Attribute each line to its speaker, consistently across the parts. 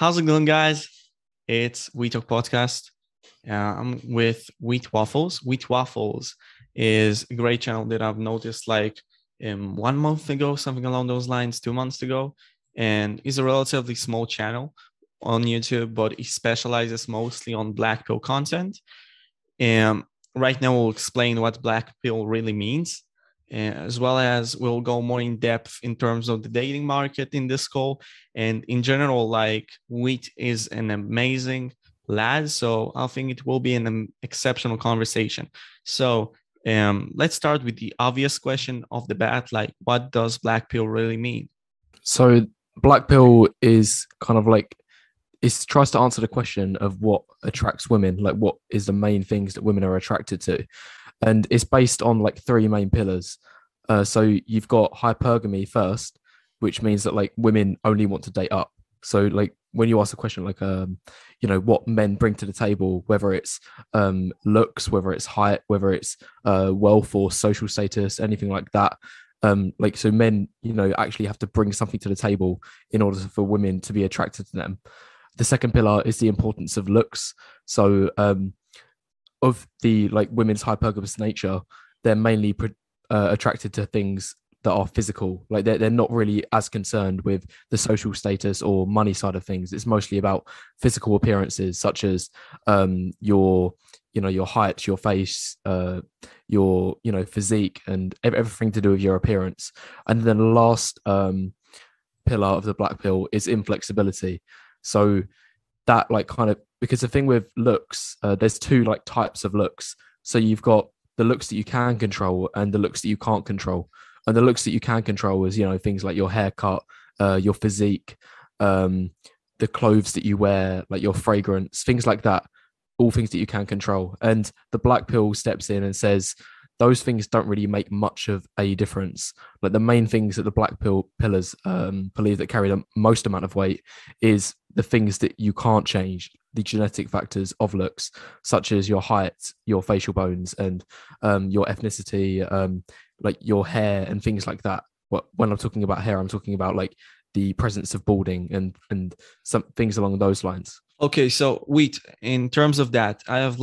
Speaker 1: How's it going, guys? It's WeTalkPodcast. I'm with Wheat Waffles. Wheat Waffles is a great channel that I've noticed 1 month ago, something along those lines, 2 months ago. And it's a relatively small channel on YouTube, but it specializes mostly on Blackpill content. And right now we'll explain what Blackpill really means, as well as we'll go more in depth in terms of the dating market in this call. And in general, Wheat is an amazing lad. So I think it will be an exceptional conversation. So let's start with the obvious question of the bat. What does Blackpill really mean?
Speaker 2: So Blackpill is kind of it tries to answer the question of what attracts women, like what is the main things that women are attracted to. And it's based on three main pillars. So you've got hypergamy first, which means that women only want to date up. So when you ask a question what men bring to the table, whether it's looks, whether it's height, whether it's wealth or social status, anything like that. So men, actually have to bring something to the table in order for women to be attracted to them. The second pillar is the importance of looks. So of the women's hypergamous nature, they're mainly attracted to things that are physical. They're not really as concerned with the social status or money side of things. It's mostly about physical appearances, such as your height, your face, your physique, and everything to do with your appearance. And then the last pillar of the black pill is inflexibility. So that because the thing with looks, there's two types of looks. So you've got the looks that you can control and the looks that you can't control. And the looks that you can control is, things like your haircut, your physique, the clothes that you wear, your fragrance, things like that, all things that you can control. And the black pill steps in and says, those things don't really make much of a difference. The main things that the black pillars believe that carry the most amount of weight is the things that you can't change, the genetic factors of looks, such as your height, your facial bones, and your ethnicity, your hair and things like that. When I'm talking about hair, I'm talking about the presence of balding and some things along those lines.
Speaker 1: Okay, so Wheat, in terms of that, I have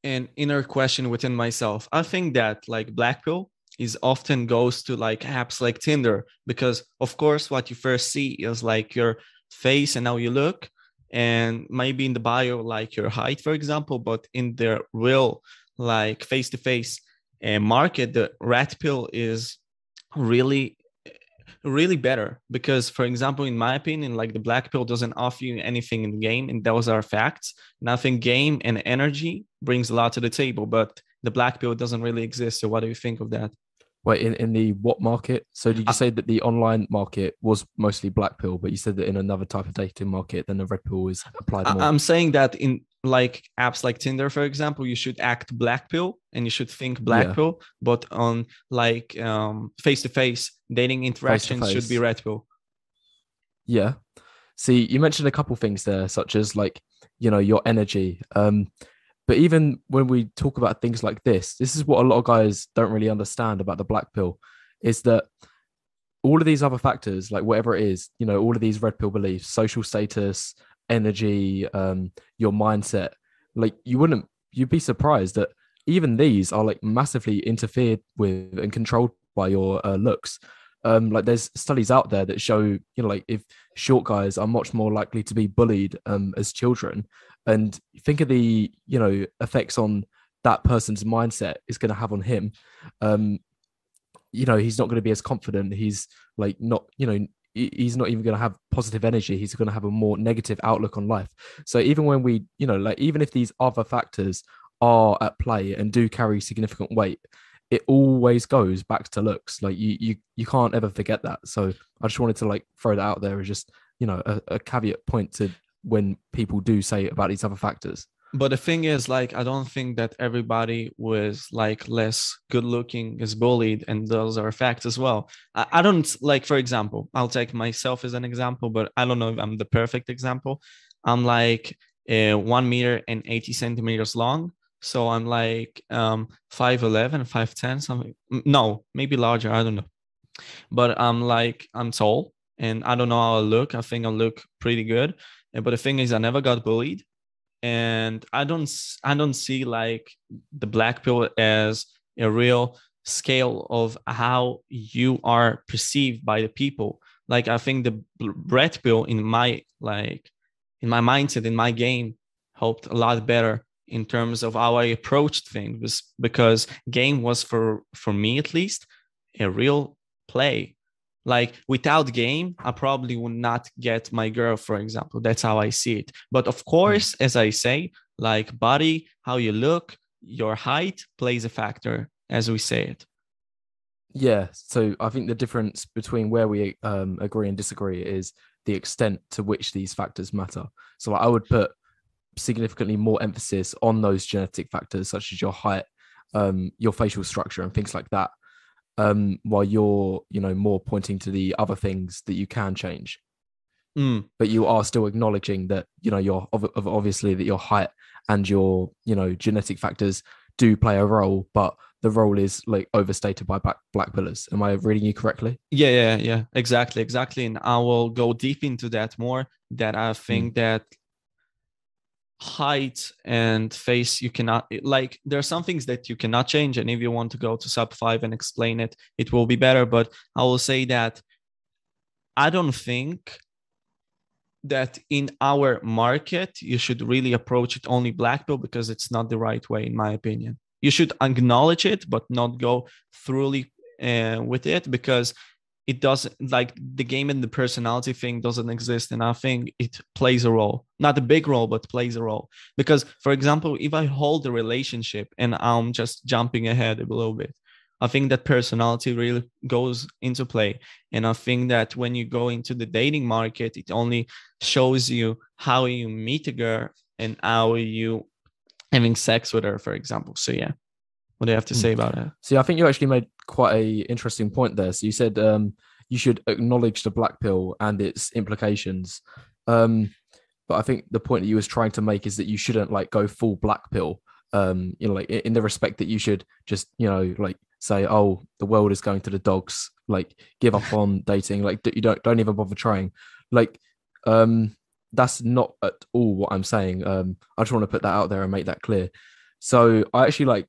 Speaker 1: an inner question within myself. I think that Blackpill is often goes to apps like Tinder, because of course what you first see is your face and how you look, and maybe in the bio your height, for example. But in the real face-to-face market, the Redpill is really better, because for example, in my opinion, the black pill doesn't offer you anything in the game, and those are facts. Nothing game and energy brings a lot to the table, but the black pill doesn't really exist. So what do you think of that?
Speaker 2: Wait, in the what market? So did you say that the online market was mostly black pill, but you said that in another type of dating market, then the red pill is applied more?
Speaker 1: I'm saying that in apps like Tinder, for example, you should act black pill and you should think black pill, but on face-to-face dating interactions should be red pill.
Speaker 2: Yeah. See, you mentioned a couple things there, such as your energy. But even when we talk about things like this is what a lot of guys don't really understand about the black pill, is that all of these other factors, whatever it is, all of these red pill beliefs, social status, energy, your mindset, you'd be surprised that even these are massively interfered with and controlled by your looks. There's studies out there that show, if short guys are much more likely to be bullied as children, and think of the, effects on that person's mindset is going to have on him. He's not going to be as confident. He's not, he's not even going to have positive energy. He's going to have a more negative outlook on life. So even when we, even if these other factors are at play and do carry significant weight, it always goes back to looks. You can't ever forget that. So I just wanted to throw that out there as just, a caveat point to when people do say about these other factors.
Speaker 1: But the thing is, I don't think that everybody was less good looking is bullied, and those are facts as well. I don't for example, I'll take myself as an example, but I don't know if I'm the perfect example. I'm 1 meter and 80 centimeters long. So I'm 5'11", 5'10", something. No, maybe larger. I don't know. But I'm tall, and I don't know how I look. I think I look pretty good. But the thing is, I never got bullied, and I don't see like the black pill as a real scale of how you are perceived by the people. Like I think the red pill in my mindset, in my game, helped a lot better in terms of how I approached things, because game was for me at least a real play. Like without game, I probably would not get my girl, for example. That's how I see it. But of course, as I say, like body, how you look, your height plays a factor, as we say it.
Speaker 2: Yeah, so I think the difference between where we agree and disagree is the extent to which these factors matter. So like, I would put significantly more emphasis on those genetic factors, such as your height, your facial structure, and things like that. While you're, more pointing to the other things that you can change. But you are still acknowledging that, you're obviously that your height and your, genetic factors do play a role, but the role is like overstated by black pillars. Am I reading you correctly?
Speaker 1: Yeah. Exactly. And I will go deep into that more. That I think that height and face, you cannot, like, there are some things that you cannot change, and if you want to go to sub 5 and explain it, it will be better. But I will say that I don't think that in our market you should really approach it only black pill, because it's not the right way, in my opinion. You should acknowledge it but not go thoroughly with it, because it doesn't, like, the game and the personality thing doesn't exist. And I think it plays a role, not a big role, but plays a role. Because, for example, if I hold a relationship, and I'm just jumping ahead a little bit, I think that personality really goes into play. And I think that when you go into the dating market, it only shows you how you meet a girl and how you having sex with her, for example. So yeah, what do you have to say about that?
Speaker 2: See, I think you actually made quite a interesting point there. So you said you should acknowledge the black pill and its implications. But I think the point that you was trying to make is that you shouldn't like go full black pill. Like in the respect that you should just, like say, oh, the world is going to the dogs, like give up on dating, like you don't even bother trying. Like that's not at all what I'm saying. I just want to put that out there and make that clear. So I actually like,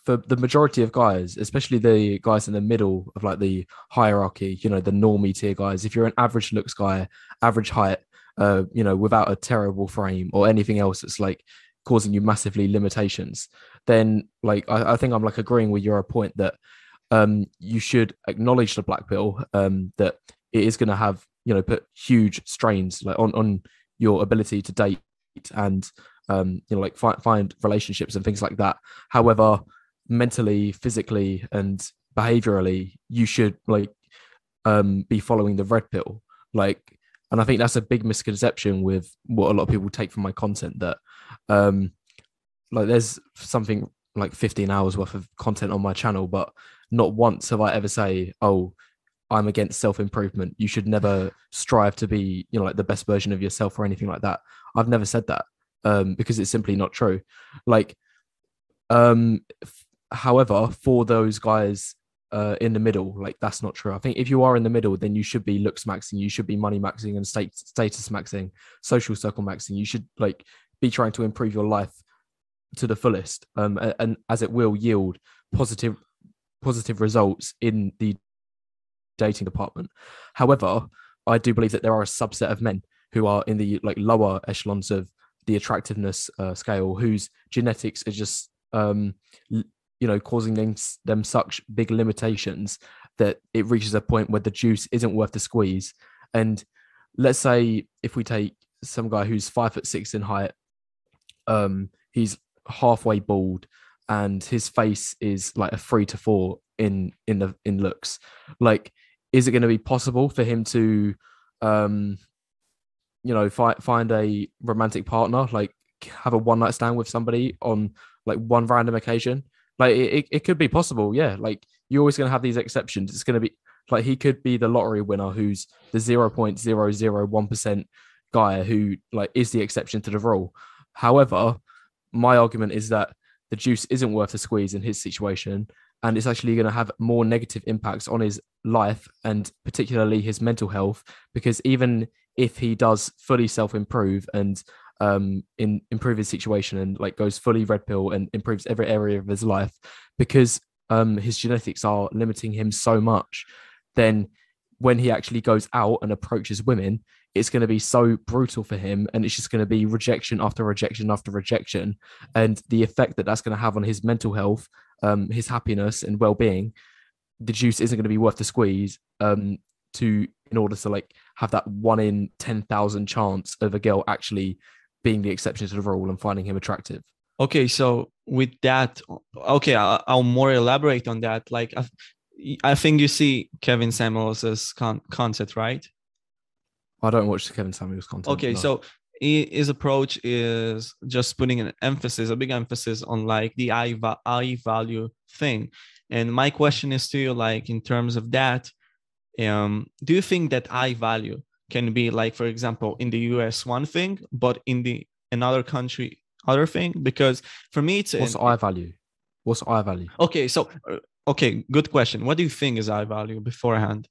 Speaker 2: for the majority of guys, especially the guys in the middle of like the hierarchy, the normie tier guys, if you're an average looks guy, average height, without a terrible frame or anything else that's like causing you massively limitations, then like I think I'm like agreeing with your point that you should acknowledge the black pill, that it is going to have, put huge strains like on your ability to date and like find relationships and things like that. However, mentally, physically, and behaviorally, you should like be following the red pill. Like, and I think that's a big misconception with what a lot of people take from my content, that like there's something like 15 hours worth of content on my channel, but not once have I ever say, oh, I'm against self-improvement. You should never strive to be, like the best version of yourself or anything like that. I've never said that because it's simply not true. Like, however, for those guys in the middle, like that's not true. I think if you are in the middle, then you should be looks maxing, you should be money maxing and status maxing, social circle maxing. You should like be trying to improve your life to the fullest, and as it will yield positive results in the dating department. However, I do believe that there are a subset of men who are in the like lower echelons of the attractiveness scale, whose genetics are just causing them such big limitations that it reaches a point where the juice isn't worth the squeeze. And let's say if we take some guy who's 5'6" in height, he's halfway bald, and his face is like a 3 to 4 in looks. Like, is it going to be possible for him to find a romantic partner, like have a one night stand with somebody on like one random occasion? Like it could be possible, yeah. Like you're always going to have these exceptions. It's going to be like he could be the lottery winner who's the 0.001% guy who like is the exception to the rule. However, my argument is that the juice isn't worth the squeeze in his situation, and it's actually going to have more negative impacts on his life and particularly his mental health, because even if he does fully self-improve and improve his situation and like goes fully red pill and improves every area of his life, because his genetics are limiting him so much, then when he actually goes out and approaches women, it's going to be so brutal for him, and it's just going to be rejection after rejection after rejection, and the effect that that's going to have on his mental health, his happiness and well-being, the juice isn't going to be worth the squeeze in order to like have that 1 in 10,000 chance of a girl actually being the exception to the rule and finding him attractive.
Speaker 1: Okay, so with that, okay, I'll more elaborate on that. Like, I think you see Kevin Samuels's concept, right?
Speaker 2: I don't watch Kevin Samuels content.
Speaker 1: Okay,
Speaker 2: no.
Speaker 1: So his approach is just putting a big emphasis on like the I value thing. And my question is to you, like, in terms of that, do you think that I value can be like, for example, in the US one thing, but in another country other thing? Because for me, it's
Speaker 2: what's I value?
Speaker 1: Okay, so okay, good question. What do you think is I value beforehand?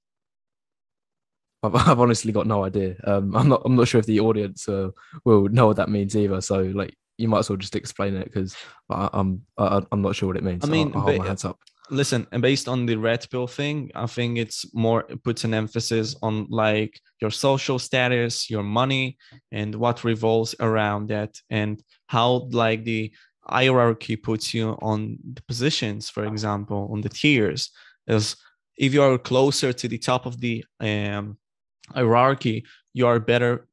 Speaker 2: I've honestly got no idea. I'm not sure if the audience will know what that means either. So like, you might as well just explain it, because I'm not sure what it means.
Speaker 1: I mean,
Speaker 2: I'll hold my hands up.
Speaker 1: Listen, and based on the Redpill thing, I think it puts an emphasis on like your social status, your money, and what revolves around that, and how like the hierarchy puts you on the positions, for example, on the tiers. As if you are closer to the top of the hierarchy, you're better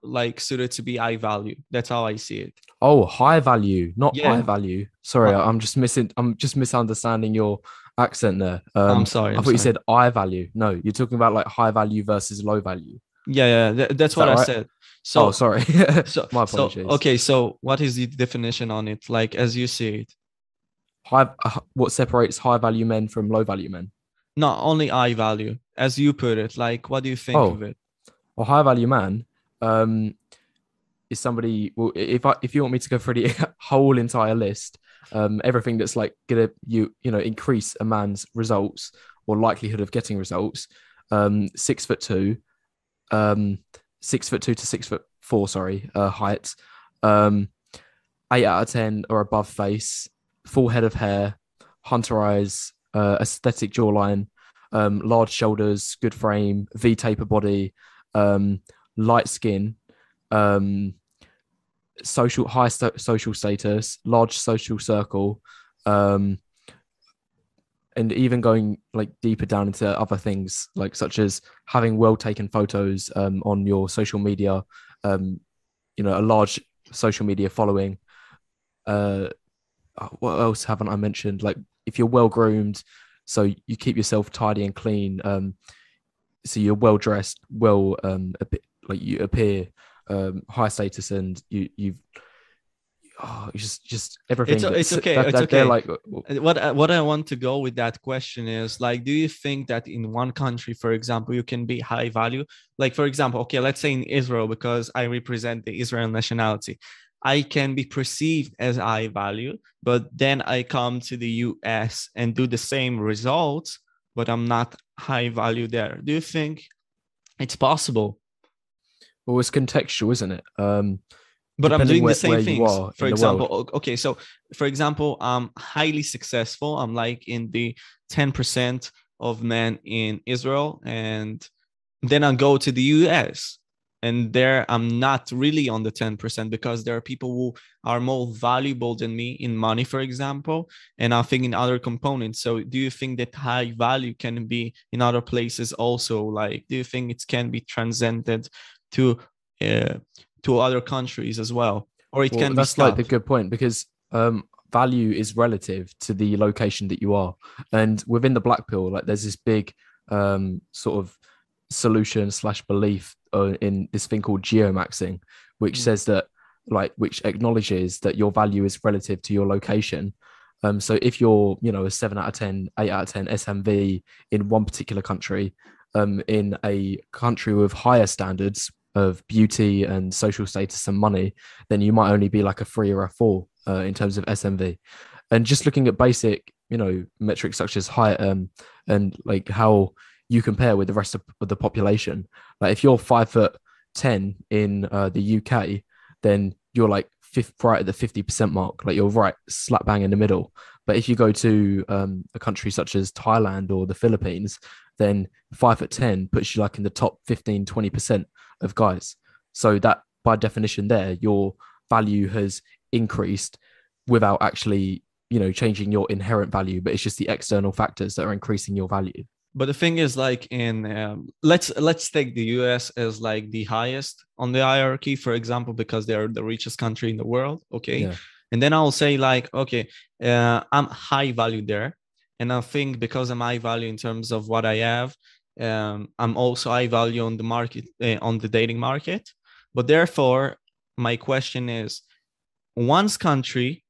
Speaker 1: like suited to be high value. That's how I see it.
Speaker 2: Oh, high value, not
Speaker 1: Yeah.
Speaker 2: high value. Sorry, I'm just misunderstanding your accent there.
Speaker 1: I'm sorry.
Speaker 2: I thought you said I value. No, you're talking about like high value versus low value.
Speaker 1: Yeah, that's what I said. So,
Speaker 2: sorry.
Speaker 1: So
Speaker 2: my apologies.
Speaker 1: Okay, so what is the definition on it, like as you see it?
Speaker 2: What separates high value men from low value men?
Speaker 1: Not only high value, as you put it. Like, what do you think of it?
Speaker 2: Well, high value man is somebody. Well, if you want me to go through the whole entire list, everything that's like gonna increase a man's results or likelihood of getting results. 6'2", 6'2" to 6'4", sorry, height. 8 out of 10 or above face, full head of hair, hunter eyes, aesthetic jawline, large shoulders, good frame, V-taper body, light skin, social status, large social circle, and even going like deeper down into other things, like such as having well taken photos on your social media, a large social media following. What else haven't I mentioned? Like if you're well groomed, so you keep yourself tidy and clean, so you're well dressed, a bit like you appear high status, and you've just everything.
Speaker 1: It's okay. It's okay.
Speaker 2: Like
Speaker 1: what I want to go with that question is like, do you think that in one country, for example, you can be high value? Like, for example, okay, let's say in Israel, because I represent the Israel nationality, I can be perceived as high value, but then I come to the US and do the same results, but I'm not high value there. Do you think it's possible?
Speaker 2: Well, it's contextual, isn't it?
Speaker 1: But I'm doing the same things. For example,
Speaker 2: world.
Speaker 1: Okay, so for example, I'm highly successful. I'm like in the 10% of men in Israel, and then I go to the US, and there I'm not really on the 10% because there are people who are more valuable than me in money, for example, and I think in other components. So do you think that high value can be in other places also? Like, do you think it can be transcended to other countries as well, or it can be
Speaker 2: that's
Speaker 1: stopped?
Speaker 2: like the good point, because value is relative to the location that you are, and within the Blackpill, like there's this big sort of solution / belief in this thing called geomaxing, which says that which acknowledges that your value is relative to your location. So if you're a 7 out of 10, 8 out of 10 SMV in one particular country, in a country with higher standards of beauty and social status and money, then you might only be like a 3 or a 4 in terms of SMV. And just looking at basic metrics such as height and like how you compare with the rest of the population. Like if you're 5'10" in the UK, then you're like right at the 50% mark. Like you're right slap bang in the middle. But if you go to a country such as Thailand or the Philippines, then 5'10" puts you like in the top 15, 20% of guys. So that by definition there, your value has increased without actually, changing your inherent value, but it's just the external factors that are increasing your value.
Speaker 1: But the thing is, like let's take the US as like the highest on the hierarchy, for example, because they're the richest country in the world. Okay.
Speaker 2: Yeah.
Speaker 1: And then I'll say like, okay, I'm high value there. And I think because I'm high value in terms of what I have, I'm also high value on the market, on the dating market. But therefore, my question is, one country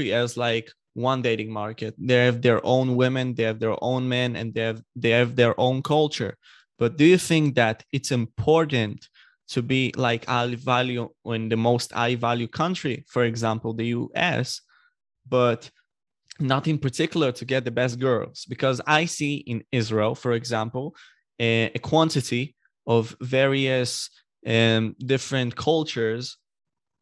Speaker 1: has like one dating market. They have their own women, they have their own men, and they have their own culture. But do you think that it's important to be like high value in the most high value country, for example, the US, but not in particular to get the best girls? Because I see in Israel, for example, a quantity of various different cultures,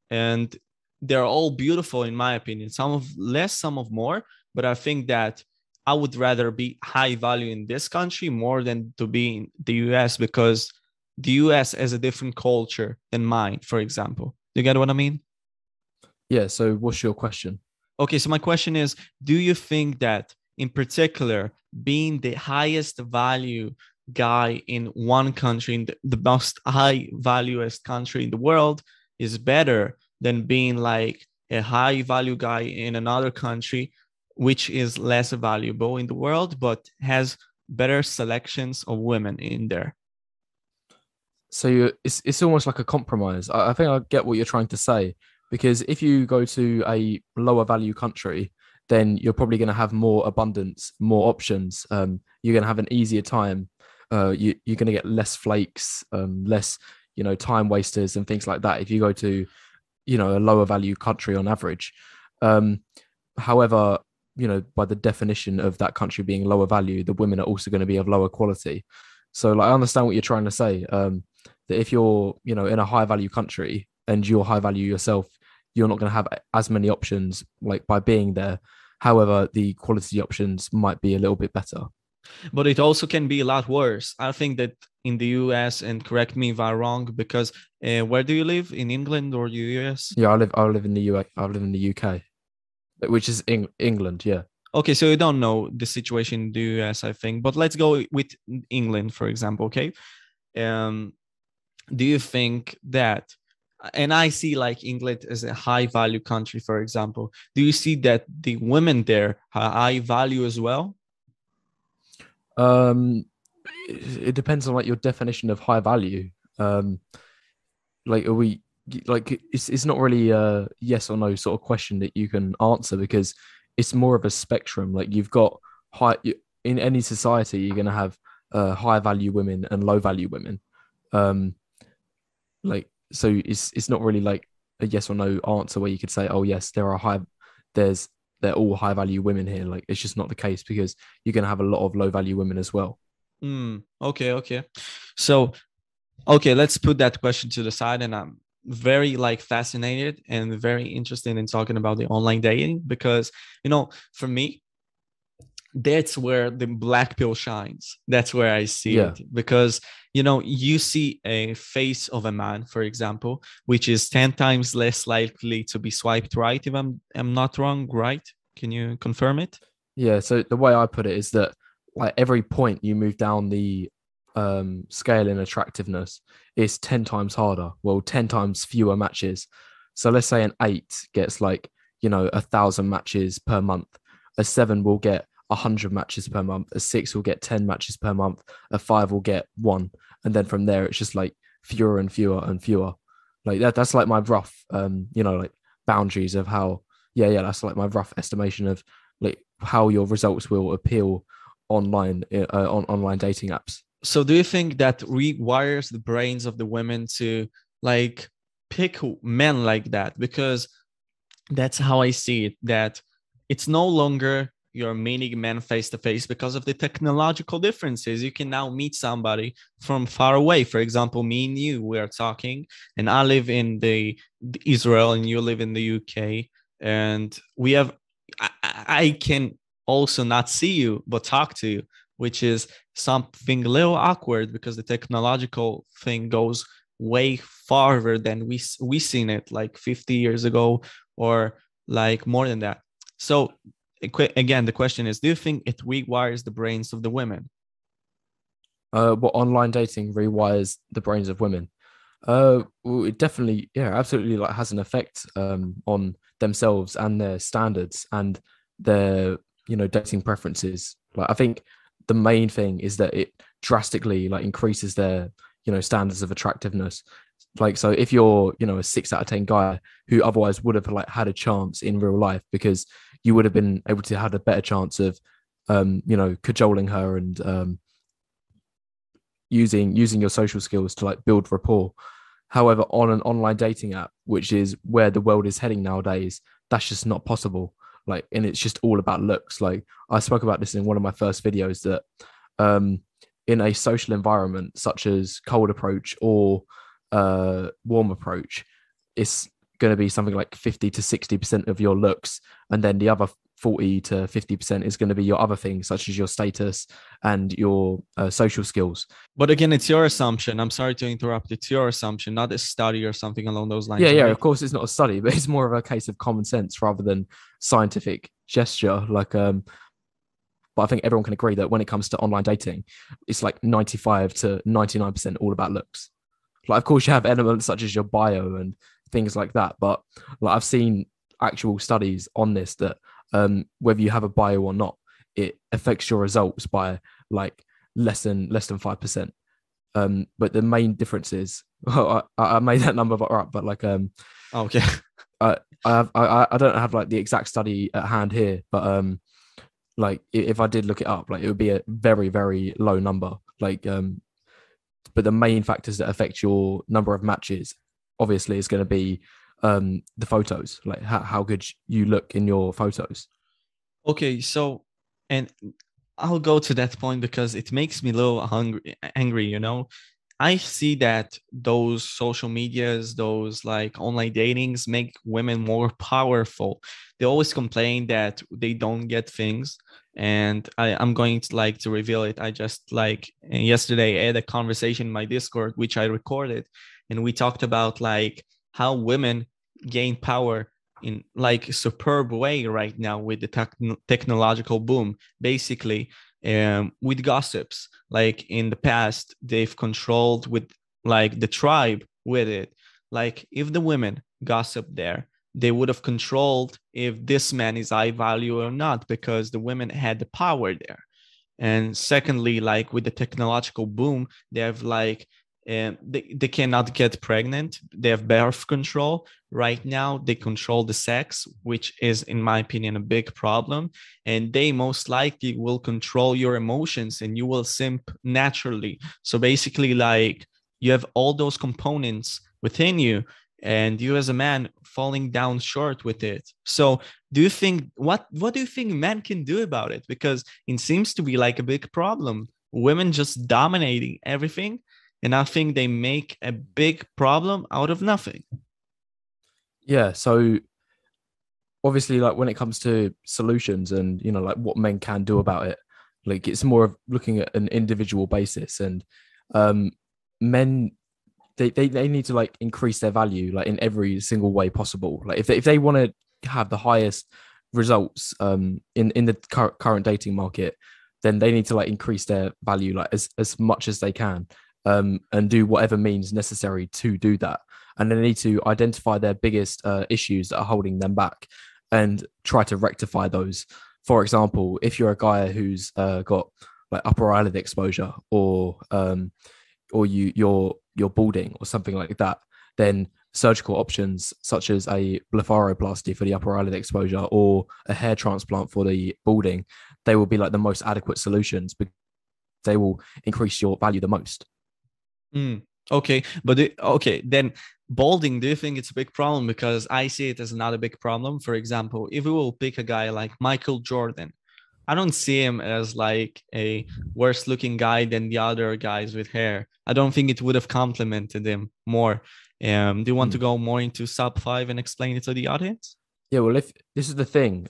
Speaker 1: and they're all beautiful in my opinion. Some of less, some of more, but I think that I would rather be high value in this country more than to be in the US, because the US has a different culture than mine, for example. You get what I mean?
Speaker 2: Yeah. So what's your question?
Speaker 1: Okay, so my question is, do you think that in particular, being the highest value guy in one country, in the most high valuest country in the world, is better than being like a high value guy in another country, which is less valuable in the world, but has better selections of women in there?
Speaker 2: So it's almost like a compromise. I think I get what you're trying to say, because if you go to a lower value country, then you're probably going to have more abundance, more options. You're going to have an easier time. You're going to get less flakes, less, time wasters and things like that if you go to, a lower value country on average. However, by the definition of that country being lower value, the women are also going to be of lower quality. So like, I understand what you're trying to say. That if you're, in a high value country and you're high value yourself, you're not going to have as many options like by being there. However, the quality options might be a little bit better.
Speaker 1: But it also can be a lot worse. I think that in the US, and correct me if I'm wrong, because where do you live? In England or the US?
Speaker 2: Yeah, I live in the US. I live in the UK, which is England. Yeah.
Speaker 1: Okay, so you don't know the situation in the US, I think. But let's go with England, for example. Okay. Do you think that, and I see like England as a high value country, for example, do you see that the women there are high value as well?
Speaker 2: It depends on like your definition of high value. Like are we like it's not really a yes or no sort of question that you can answer, because it's more of a spectrum. Like you've got in any society, you're going to have high value women and low value women. Like so it's not really like a yes or no answer where you could say, oh yes, they're all high value women here. Like it's just not the case, because you're going to have a lot of low value women as well.
Speaker 1: Okay. So, okay, let's put that question to the side. And I'm very like fascinated and very interested in talking about the online dating, because, for me, that's where the black pill shines. That's where I see it, because, you see a face of a man, for example, which is 10 times less likely to be swiped right. If I'm not wrong, right? Can you confirm it?
Speaker 2: Yeah. So the way I put it is that like every point you move down the scale in attractiveness is 10 times harder. Well, 10 times fewer matches. So let's say an 8 gets like, 1,000 matches per month. A 7 will get 100 matches per month. A 6 will get 10 matches per month. A 5 will get 1. And then from there, it's just like fewer and fewer and fewer. Like that's like my rough, like boundaries of how, that's like my rough estimation of like how your results will appeal online on online dating apps.
Speaker 1: So do you think that rewires the brains of the women to like pick men like that? Because that's how I see it, that it's no longer you're meeting men face to face because of the technological differences. You can now meet somebody from far away. For example, me and you, we are talking, and I live in the Israel and you live in the UK, and we have I can also not see you but talk to you, which is something a little awkward because the technological thing goes way farther than we seen it like 50 years ago or like more than that. So again, the question is, do you think it rewires the brains of the women?
Speaker 2: What online dating rewires the brains of women? Well, it definitely, yeah, absolutely, like has an effect on themselves and their standards and their, dating preferences. Like, I think the main thing is that it drastically like increases their, standards of attractiveness. Like, so if you're, a 6 out of 10 guy who otherwise would have like had a chance in real life because you would have been able to have a better chance of, cajoling her and using your social skills to like build rapport. However, on an online dating app, which is where the world is heading nowadays, that's just not possible. Like, and it's just all about looks. Like, I spoke about this in one of my first videos that in a social environment such as cold approach or warm approach, it's going to be something like 50 to 60% of your looks, and then the other 40 to 50% is going to be your other things, such as your status and your social skills.
Speaker 1: But again, it's your assumption. I'm sorry to interrupt. It's your assumption, not a study or something along those lines.
Speaker 2: Yeah,
Speaker 1: right?
Speaker 2: Of course, it's not a study, but it's more of a case of common sense rather than scientific gesture. Like, but I think everyone can agree that when it comes to online dating, it's like 95 to 99% all about looks. Like, of course, you have elements such as your bio and things like that, but like I've seen actual studies on this that whether you have a bio or not, it affects your results by like less than 5%. But the main difference is, I made that number up, but like
Speaker 1: okay,
Speaker 2: I don't have like the exact study at hand here, but like if I did look it up, like it would be a very, very low number. Like but the main factors that affect your number of matches obviously is going to be the photos, like how good you look in your photos.
Speaker 1: Okay, so, and I'll go to that point because it makes me a little angry. I see that those social medias, those like online datings make women more powerful. They always complain that they don't get things. And I'm going to like to reveal it. I just like yesterday I had a conversation in my Discord, which I recorded, and we talked about like how women gain power in like a superb way right now with the technological boom. Basically, with gossips, like in the past they've controlled with like the tribe with it. Like if the women gossip there, they would have controlled if this man is high value or not, because the women had the power there. And secondly, like with the technological boom, they have like they cannot get pregnant. They have birth control. Right now, they control the sex, which is, in my opinion, a big problem. And they most likely will control your emotions and you will simp naturally. So basically, like you have all those components within you and you as a man falling down short with it. So do you think, what do you think men can do about it? Because it seems to be like a big problem. Women just dominating everything. And I think they make a big problem out of nothing.
Speaker 2: Yeah. So obviously, like when it comes to solutions and, like what men can do about it, like it's more of looking at an individual basis. And men, they need to like increase their value like in every single way possible. Like if they want to have the highest results in the current dating market, then they need to like increase their value like as much as they can. And do whatever means necessary to do that. And they need to identify their biggest issues that are holding them back and try to rectify those. For example, if you're a guy who's got like upper eyelid exposure or you're balding or something like that, then surgical options such as a blepharoplasty for the upper eyelid exposure or a hair transplant for the balding, they will be like the most adequate solutions because they will increase your value the most.
Speaker 1: Okay, but okay, then balding, do you think it's a big problem? Because I see it as not a big problem. For example, if we will pick a guy like Michael Jordan, I don't see him as like a worse looking guy than the other guys with hair. I don't think it would have complimented him more. Do you want to go more into sub 5 and explain it to the audience?
Speaker 2: Yeah, well, if this is the thing,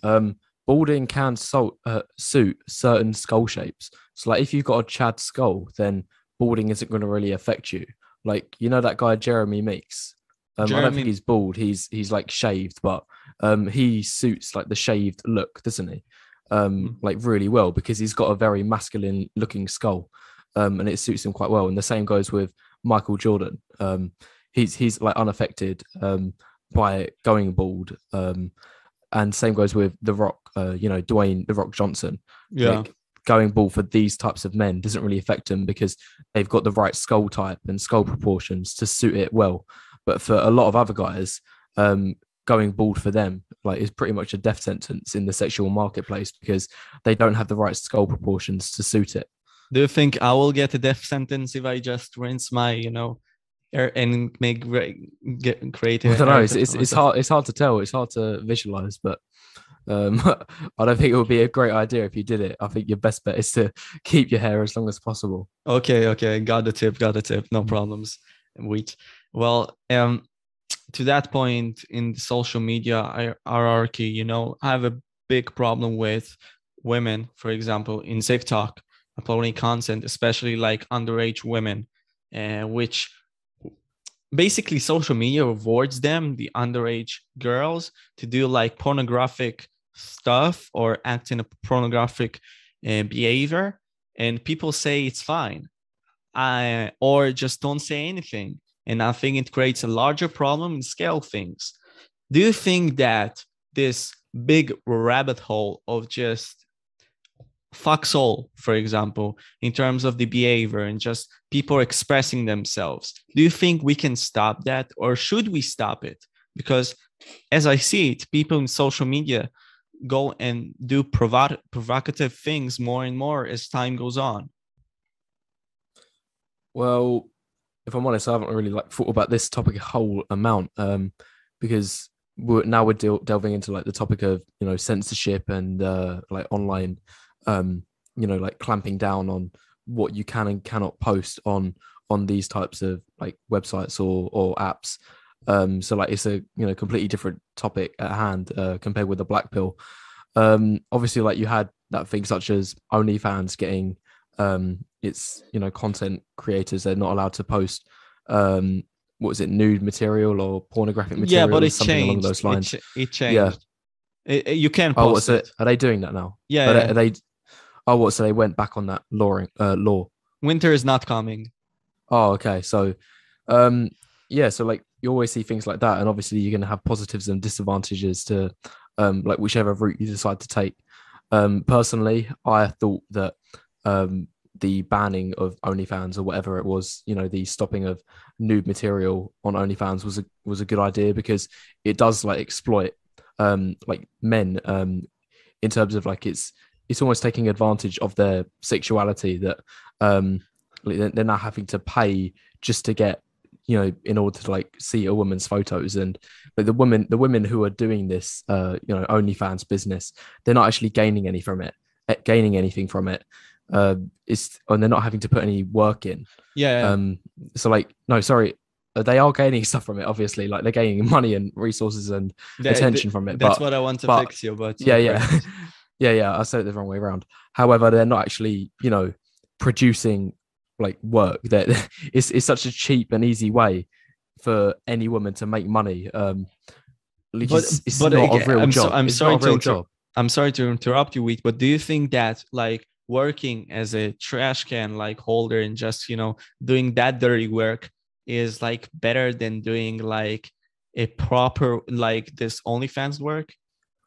Speaker 2: balding can suit certain skull shapes. So, like, if you've got a Chad skull, then balding isn't going to really affect you. Like, you know that guy Jeremy Meeks. I don't think he's bald. He's like shaved, but he suits like the shaved look, doesn't he? Like really well because he's got a very masculine looking skull, and it suits him quite well. And the same goes with Michael Jordan. He's like unaffected by going bald. And same goes with The Rock, Dwayne The Rock Johnson.
Speaker 1: Yeah.
Speaker 2: Like, going bald for these types of men doesn't really affect them because they've got the right skull type and skull proportions to suit it well. But for a lot of other guys, going bald for them like is pretty much a death sentence in the sexual marketplace because they don't have the right skull proportions to suit it.
Speaker 1: Do you think I will get a death sentence if I just rinse my, hair and create?
Speaker 2: I don't know. It's hard. It's hard to tell. It's hard to visualize, but I don't think it would be a great idea if you did it. I think your best bet is to keep your hair as long as possible.
Speaker 1: Okay. Got the tip. No problems. Wait. Well, to that point in the social media hierarchy, I have a big problem with women, for example, in TikTok, uploading content, especially like underage women, which basically social media rewards them, the underage girls, to do like pornographic stuff or act in a pornographic behavior. And people say it's fine, or just don't say anything. And I think it creates a larger problem in scale things. Do you think that this big rabbit hole of just fucks all, for example, in terms of the behavior and just people expressing themselves, do you think we can stop that, or should we stop it? Because as I see it, people in social media go and do provocative things more and more as time goes on.
Speaker 2: Well, if I'm honest, I haven't really thought about this topic a whole amount because we're delving into like the topic of censorship and like online like clamping down on what you can and cannot post on these types of like websites or apps. So like it's a completely different topic at hand compared with the Blackpill. Obviously, like you had that thing such as OnlyFans getting it's content creators, they're not allowed to post what was it, nude material or pornographic material.
Speaker 1: Yeah, but it
Speaker 2: something
Speaker 1: changed
Speaker 2: along those lines.
Speaker 1: It changed. Yeah. You can post it.
Speaker 2: Are they doing that now?
Speaker 1: Yeah,
Speaker 2: Are they so they went back on that law?
Speaker 1: Winter is not coming.
Speaker 2: Oh, okay. So so like you always see things like that, and obviously you're going to have positives and disadvantages to like whichever route you decide to take. Personally, I thought that the banning of OnlyFans or whatever it was, the stopping of nude material on OnlyFans was a good idea because it does like exploit like men in terms of like it's almost taking advantage of their sexuality that they're now having to pay just to get in order to like see a woman's photos. And but the women who are doing this OnlyFans business, they're not actually gaining anything from it. And they're not having to put any work in. So like, no, sorry, they are gaining stuff from it, obviously, like they're gaining money and resources and attention from it.
Speaker 1: That's what I want to fix you, but
Speaker 2: yeah, I said it the wrong way around. However, they're not actually producing like work. That it's such a cheap and easy way for any woman to make money. It's not a real job.
Speaker 1: I'm sorry to interrupt you, Wheat, but do you think that like working as a trash can like holder and just doing that dirty work is like better than doing like a proper like this OnlyFans work?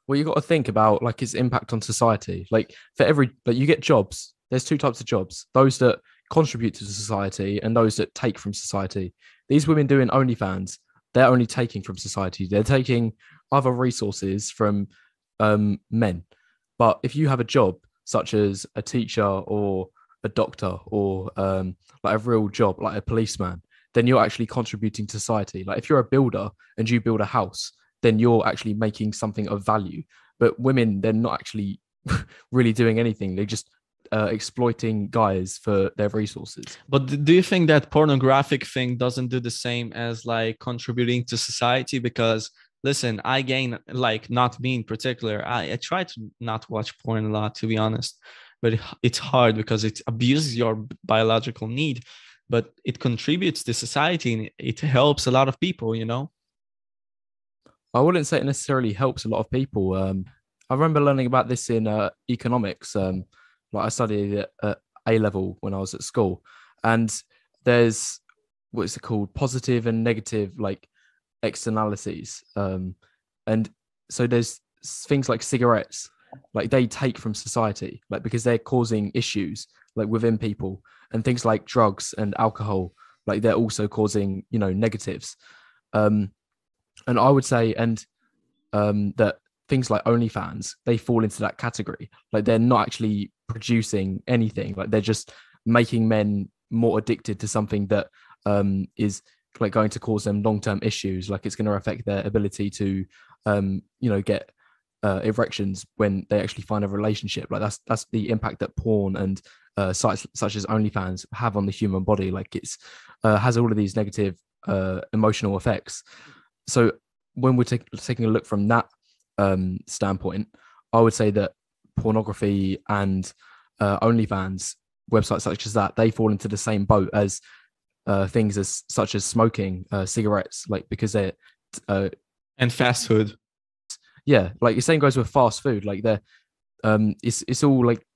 Speaker 2: Well, you got to think about like its impact on society. Like for every like you get jobs, there's two types of jobs: those that contribute to society and those that take from society. These women doing OnlyFans, they're only taking from society. They're taking other resources from men. But if you have a job such as a teacher or a doctor or like a real job like a policeman, then you're actually contributing to society. Like if you're a builder and you build a house, then you're actually making something of value. But women, they're not actually really doing anything. They're just exploiting guys for their resources.
Speaker 1: But do you think that pornographic thing doesn't do the same as like contributing to society? Because listen, I gain, like, not me in particular. I try to not watch porn a lot, to be honest, but it's hard because it abuses your biological need, but it contributes to society and it helps a lot of people, you know?
Speaker 2: I wouldn't say it necessarily helps a lot of people. I remember learning about this in economics. Like I studied it at A level when I was at school, and there's what's it called, positive and negative like externalities. And so there's things like cigarettes, like they take from society, like because they're causing issues like within people, and things like drugs and alcohol, like they're also causing negatives. Um, and I would say, that things like OnlyFans, they fall into that category. Like they're not actually producing anything. Like they're just making men more addicted to something that is like going to cause them long-term issues. Like it's going to affect their ability to, get erections when they actually find a relationship. Like that's the impact that porn and sites such as OnlyFans have on the human body. Like it's has all of these negative emotional effects. So when we're taking a look from that standpoint, I would say that pornography and OnlyFans websites such as that, they fall into the same boat as things such as smoking, cigarettes, like because they're
Speaker 1: and fast food.
Speaker 2: Yeah, like the same goes with fast food. Like they're it's all like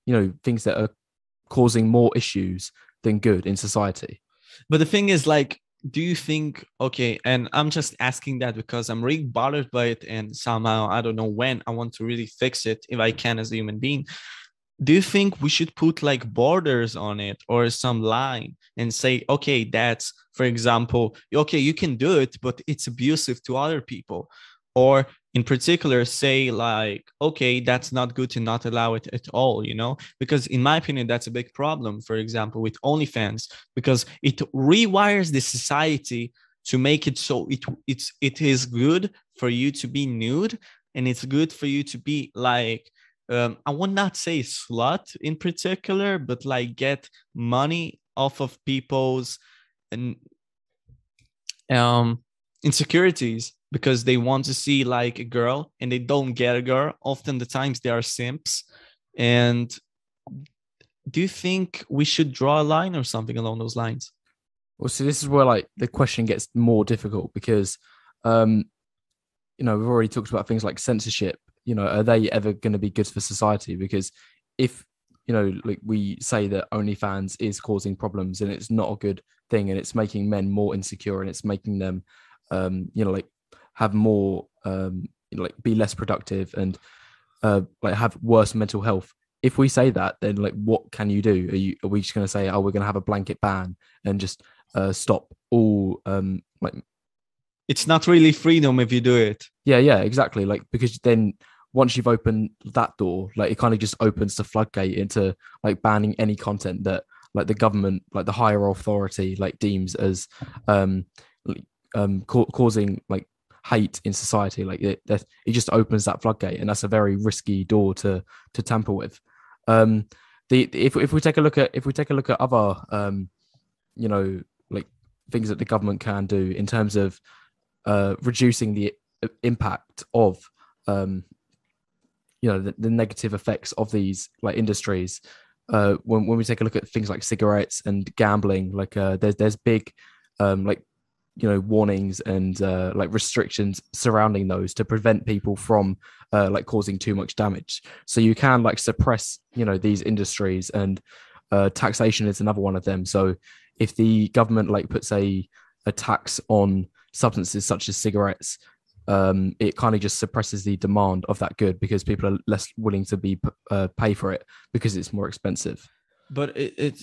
Speaker 2: things that are causing more issues than good in society.
Speaker 1: But the thing is, like, do you think, okay, and I'm just asking that because I'm really bothered by it, and somehow I don't know when I want to really fix it if I can as a human being. Do you think we should put like borders on it or some line and say, okay, that's, for example, okay, you can do it, but it's abusive to other people? Or in particular, say like, okay, that's not good to not allow it at all, because in my opinion, that's a big problem, for example, with OnlyFans, because it rewires the society to make it so it is good for you to be nude, and it's good for you to be like, I would not say slut in particular, but like get money off of people's and insecurities because they want to see like a girl and they don't get a girl. Often the times they are simps. And do you think we should draw a line or something along those lines?
Speaker 2: Well, so this is where like the question gets more difficult because, we've already talked about things like censorship. Are they ever going to be good for society? Because if, like we say that OnlyFans is causing problems and it's not a good thing and it's making men more insecure and it's making them, like have more, like be less productive and like have worse mental health. If we say that, then like, what can you do? Are we just going to say, oh, we're going to have a blanket ban and just stop all like?
Speaker 1: It's not really freedom if you do it.
Speaker 2: Yeah, exactly. Like, because then once you've opened that door, like it kind of just opens the floodgate into like banning any content that like the government, like the higher authority, like deems as causing like hate in society. Like it just opens that floodgate, and that's a very risky door to tamper with. If we take a look at other like things that the government can do in terms of reducing the impact of the negative effects of these like industries, when we take a look at things like cigarettes and gambling, like there's big warnings and like restrictions surrounding those to prevent people from like causing too much damage. So you can like suppress these industries, and taxation is another one of them. So if the government like puts a tax on substances such as cigarettes, it kind of just suppresses the demand of that good because people are less willing to be pay for it because it's more expensive.
Speaker 1: But it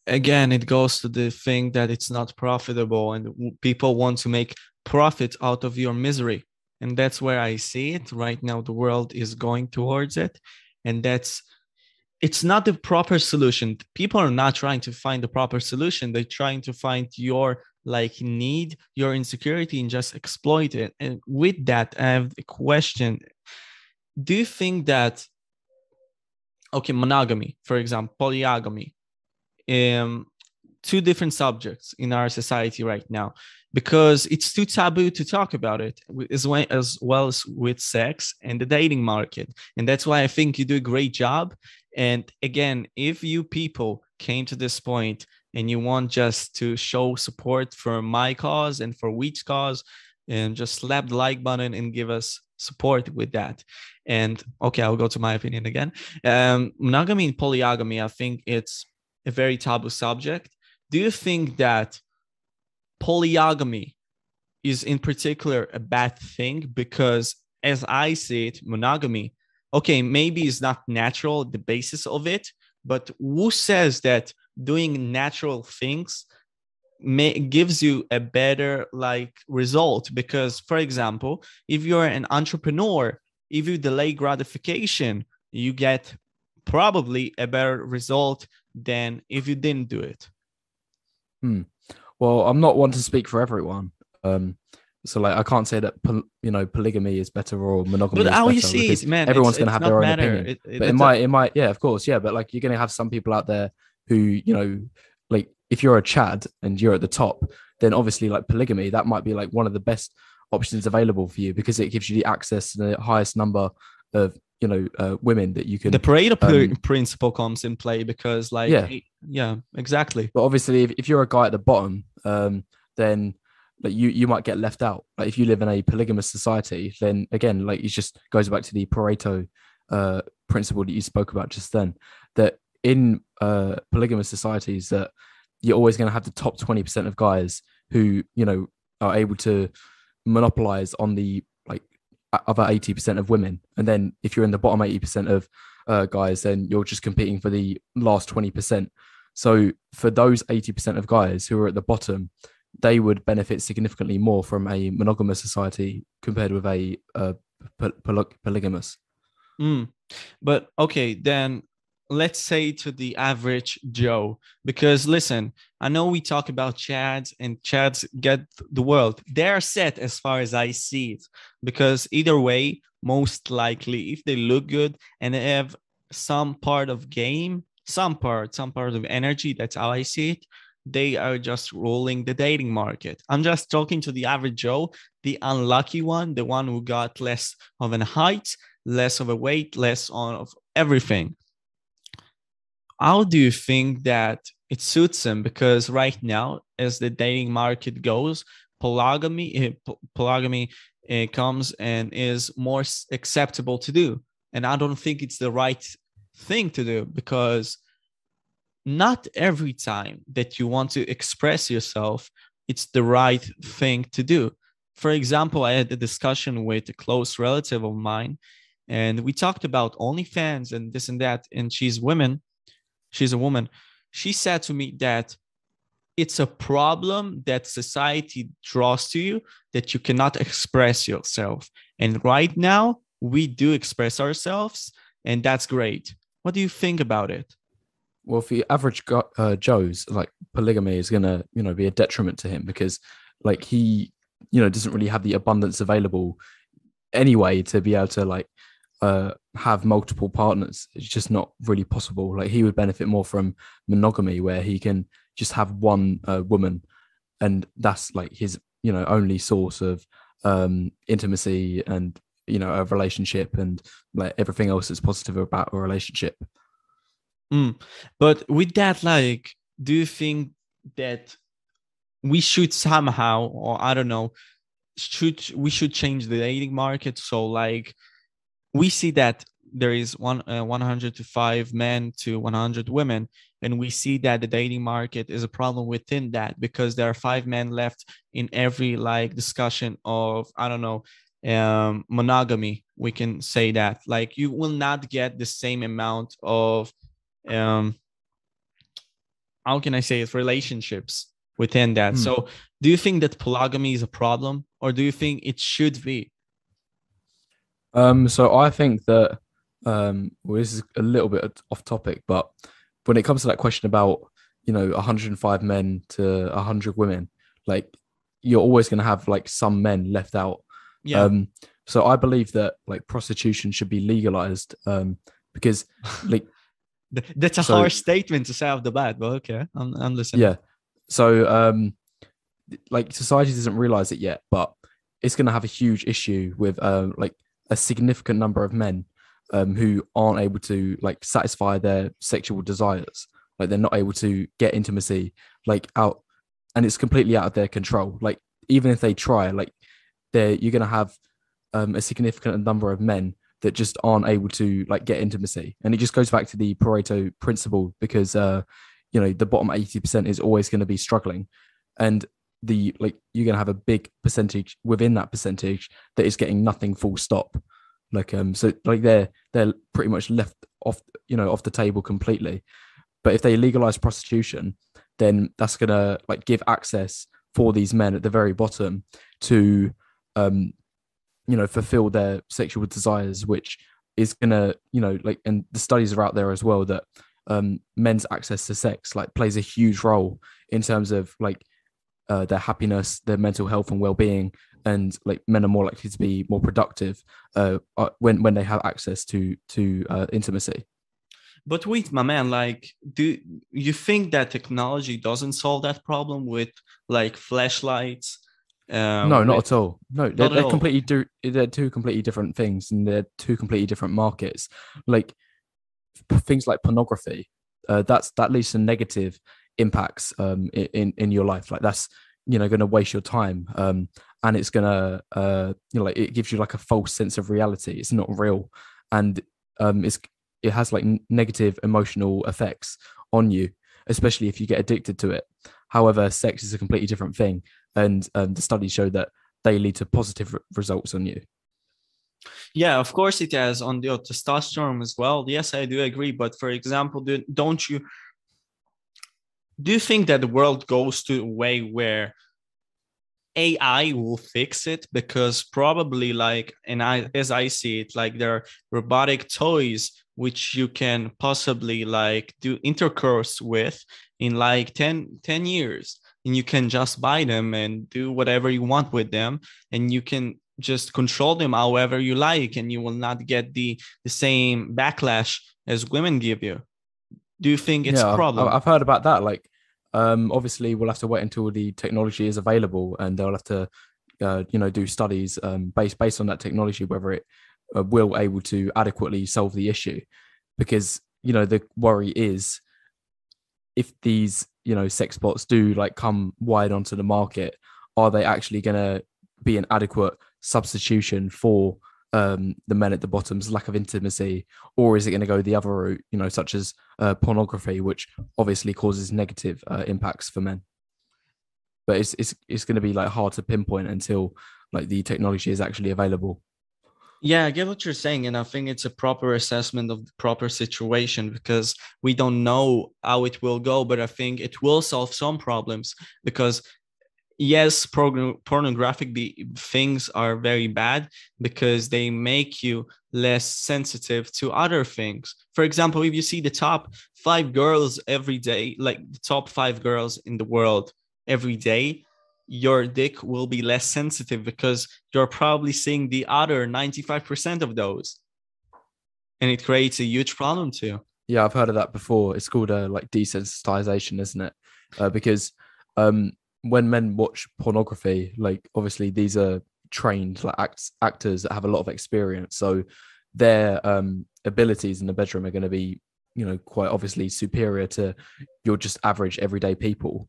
Speaker 1: again, it goes to the thing that it's not profitable, and people want to make profit out of your misery. And that's where I see it right now. The world is going towards it, and it's not the proper solution. People are not trying to find the proper solution. They're trying to find your like need, your insecurity, and just exploit it. And with that, I have a question. Do you think that okay, monogamy, for example, polygamy, um, two different subjects in our society right now because it's too taboo to talk about it as well as with sex and the dating market. And that's why I think you do a great job. And again, if you people came to this point and you want just to show support for my cause and for Wheat's cause, and just slap the like button and give us support with that. And okay, I'll go to my opinion again. Monogamy and polygamy, I think it's a very taboo subject. Do you think that polygamy is in particular a bad thing? Because as I see it, monogamy, okay, maybe it's not natural, the basis of it, but who says that doing natural things gives you a better like result? Because for example, if you're an entrepreneur, if you delay gratification, you get probably a better result than if you didn't do it.
Speaker 2: Well, I'm not one to speak for everyone. So like I can't say that polygamy is better or monogamy
Speaker 1: But
Speaker 2: is
Speaker 1: how
Speaker 2: better,
Speaker 1: you see it, man,
Speaker 2: everyone's going to have their own
Speaker 1: matter.
Speaker 2: opinion. But it might, yeah, of course, yeah. But like you're going to have some people out there who, like if you're a Chad and you're at the top, then obviously like polygamy, that might be like one of the best options available for you because it gives you the access to the highest number of women that you can.
Speaker 1: The Pareto principle comes in play because like yeah, exactly.
Speaker 2: But obviously if you're a guy at the bottom, then like you might get left out. Like if you live in a polygamous society, then again, like it just goes back to the Pareto principle that you spoke about just then, that in polygamous societies that you're always going to have the top 20% of guys who are able to monopolize on the like other 80% of women. And then if you're in the bottom 80% of guys, then you're just competing for the last 20%. So for those 80% of guys who are at the bottom, they would benefit significantly more from a monogamous society compared with a polygamous.
Speaker 1: But okay, then let's say to the average Joe, because listen, I know we talk about Chads and Chads get the world. They're set as far as I see it, because either way, most likely, if they look good and they have some part of game, some part of energy, that's how I see it, they are just ruling the dating market. I'm just talking to the average Joe, the unlucky one, the one who got less of a height, less of a weight, less of everything. How do you think that it suits him? Because right now, as the dating market goes, polygamy comes and is more acceptable to do. And I don't think it's the right thing to do, because not every time that you want to express yourself, it's the right thing to do. For example, I had a discussion with a close relative of mine, and we talked about OnlyFans and this and that. And she's a woman. She said to me that it's a problem that society draws to you, that you cannot express yourself. And right now, we do express ourselves, and that's great. What do you think about it?
Speaker 2: Well, for the average Joe's, like polygamy is gonna, be a detriment to him because, like, he, doesn't really have the abundance available anyway to be able to like have multiple partners. It's just not really possible. Like he would benefit more from monogamy, where he can just have one woman, and that's like his, only source of intimacy and a relationship and like everything else that's positive about a relationship.
Speaker 1: But with that, like, do you think that we should somehow, or I don't know, we should change the dating market? So like we see that there is 100 to 5 men to 100 women, and we see that the dating market is a problem within that, because there are 5 men left in every like discussion of, I don't know, monogamy. We can say that like you will not get the same amount of how can I say it, relationships within that. So do you think that polygamy is a problem, or do you think it should be?
Speaker 2: So I think that well, this is a little bit off topic, but when it comes to that question about 105 men to 100 women, like you're always going to have like some men left out. So I believe that like prostitution should be legalized, because like
Speaker 1: That's a
Speaker 2: So
Speaker 1: harsh statement to say off the bat, but okay, I'm listening.
Speaker 2: yeah, so like society doesn't realize it yet, but it's going to have a huge issue with like a significant number of men who aren't able to like satisfy their sexual desires. Like they're not able to get intimacy like out, and it's completely out of their control. Like even if they try, like you're going to have a significant number of men that just aren't able to like get intimacy, and it just goes back to the Pareto principle because you know the bottom 80% is always going to be struggling, and the like you're going to have a big percentage within that percentage that is getting nothing full stop. Like so like they're pretty much left off, you know, off the table completely. But if they legalize prostitution, then that's going to like give access for these men at the very bottom to you know, fulfill their sexual desires, which is gonna, you know, like, and the studies are out there as well that men's access to sex like plays a huge role in terms of like their happiness, their mental health and well-being, and like men are more likely to be more productive when they have access to intimacy.
Speaker 1: But wait, my man, like, do you think that technology doesn't solve that problem with like flashlights?
Speaker 2: No, not at all. No,
Speaker 1: Not at all.
Speaker 2: they're two completely different things, and they're two completely different markets. Like things like pornography, that leads to negative impacts in your life. Like that's, you know, going to waste your time, and it's gonna you know, like it gives you like a false sense of reality. It's not real, and it has like negative emotional effects on you, especially if you get addicted to it. However, sex is a completely different thing, and the studies show that they lead to positive results on you.
Speaker 1: Yeah, of course it has on the testosterone as well. Yes, I do agree. But for example, do you think that the world goes to a way where AI will fix it? Because probably like, and as I see it, like there are robotic toys which you can possibly like do intercourse with in like 10 years, and you can just buy them and do whatever you want with them, and you can just control them however you like, and you will not get the same backlash as women give you. Do you think it's a
Speaker 2: Yeah,
Speaker 1: problem?
Speaker 2: I've heard about that. Like, obviously, we'll have to wait until the technology is available, and they'll have to, you know, do studies based on that technology whether it will able to adequately solve the issue. Because you know the worry is if these, you know, sex bots do like come wide onto the market, are they actually going to be an adequate substitution for the men at the bottom's lack of intimacy, or is it going to go the other route, you know, such as pornography, which obviously causes negative impacts for men? But it's going to be like hard to pinpoint until like the technology is actually available.
Speaker 1: Yeah, I get what you're saying, and I think it's a proper assessment of the proper situation because we don't know how it will go, but I think it will solve some problems because yes, pornographic things are very bad because they make you less sensitive to other things. For example, if you see the top 5 girls every day, like the top 5 girls in the world every day, your dick will be less sensitive because you're probably seeing the other 95% of those. And it creates a huge problem too.
Speaker 2: Yeah, I've heard of that before. It's called like desensitization, isn't it? Because when men watch pornography, like obviously these are trained like actors that have a lot of experience, so their abilities in the bedroom are going to be, you know, quite obviously superior to your just average everyday people,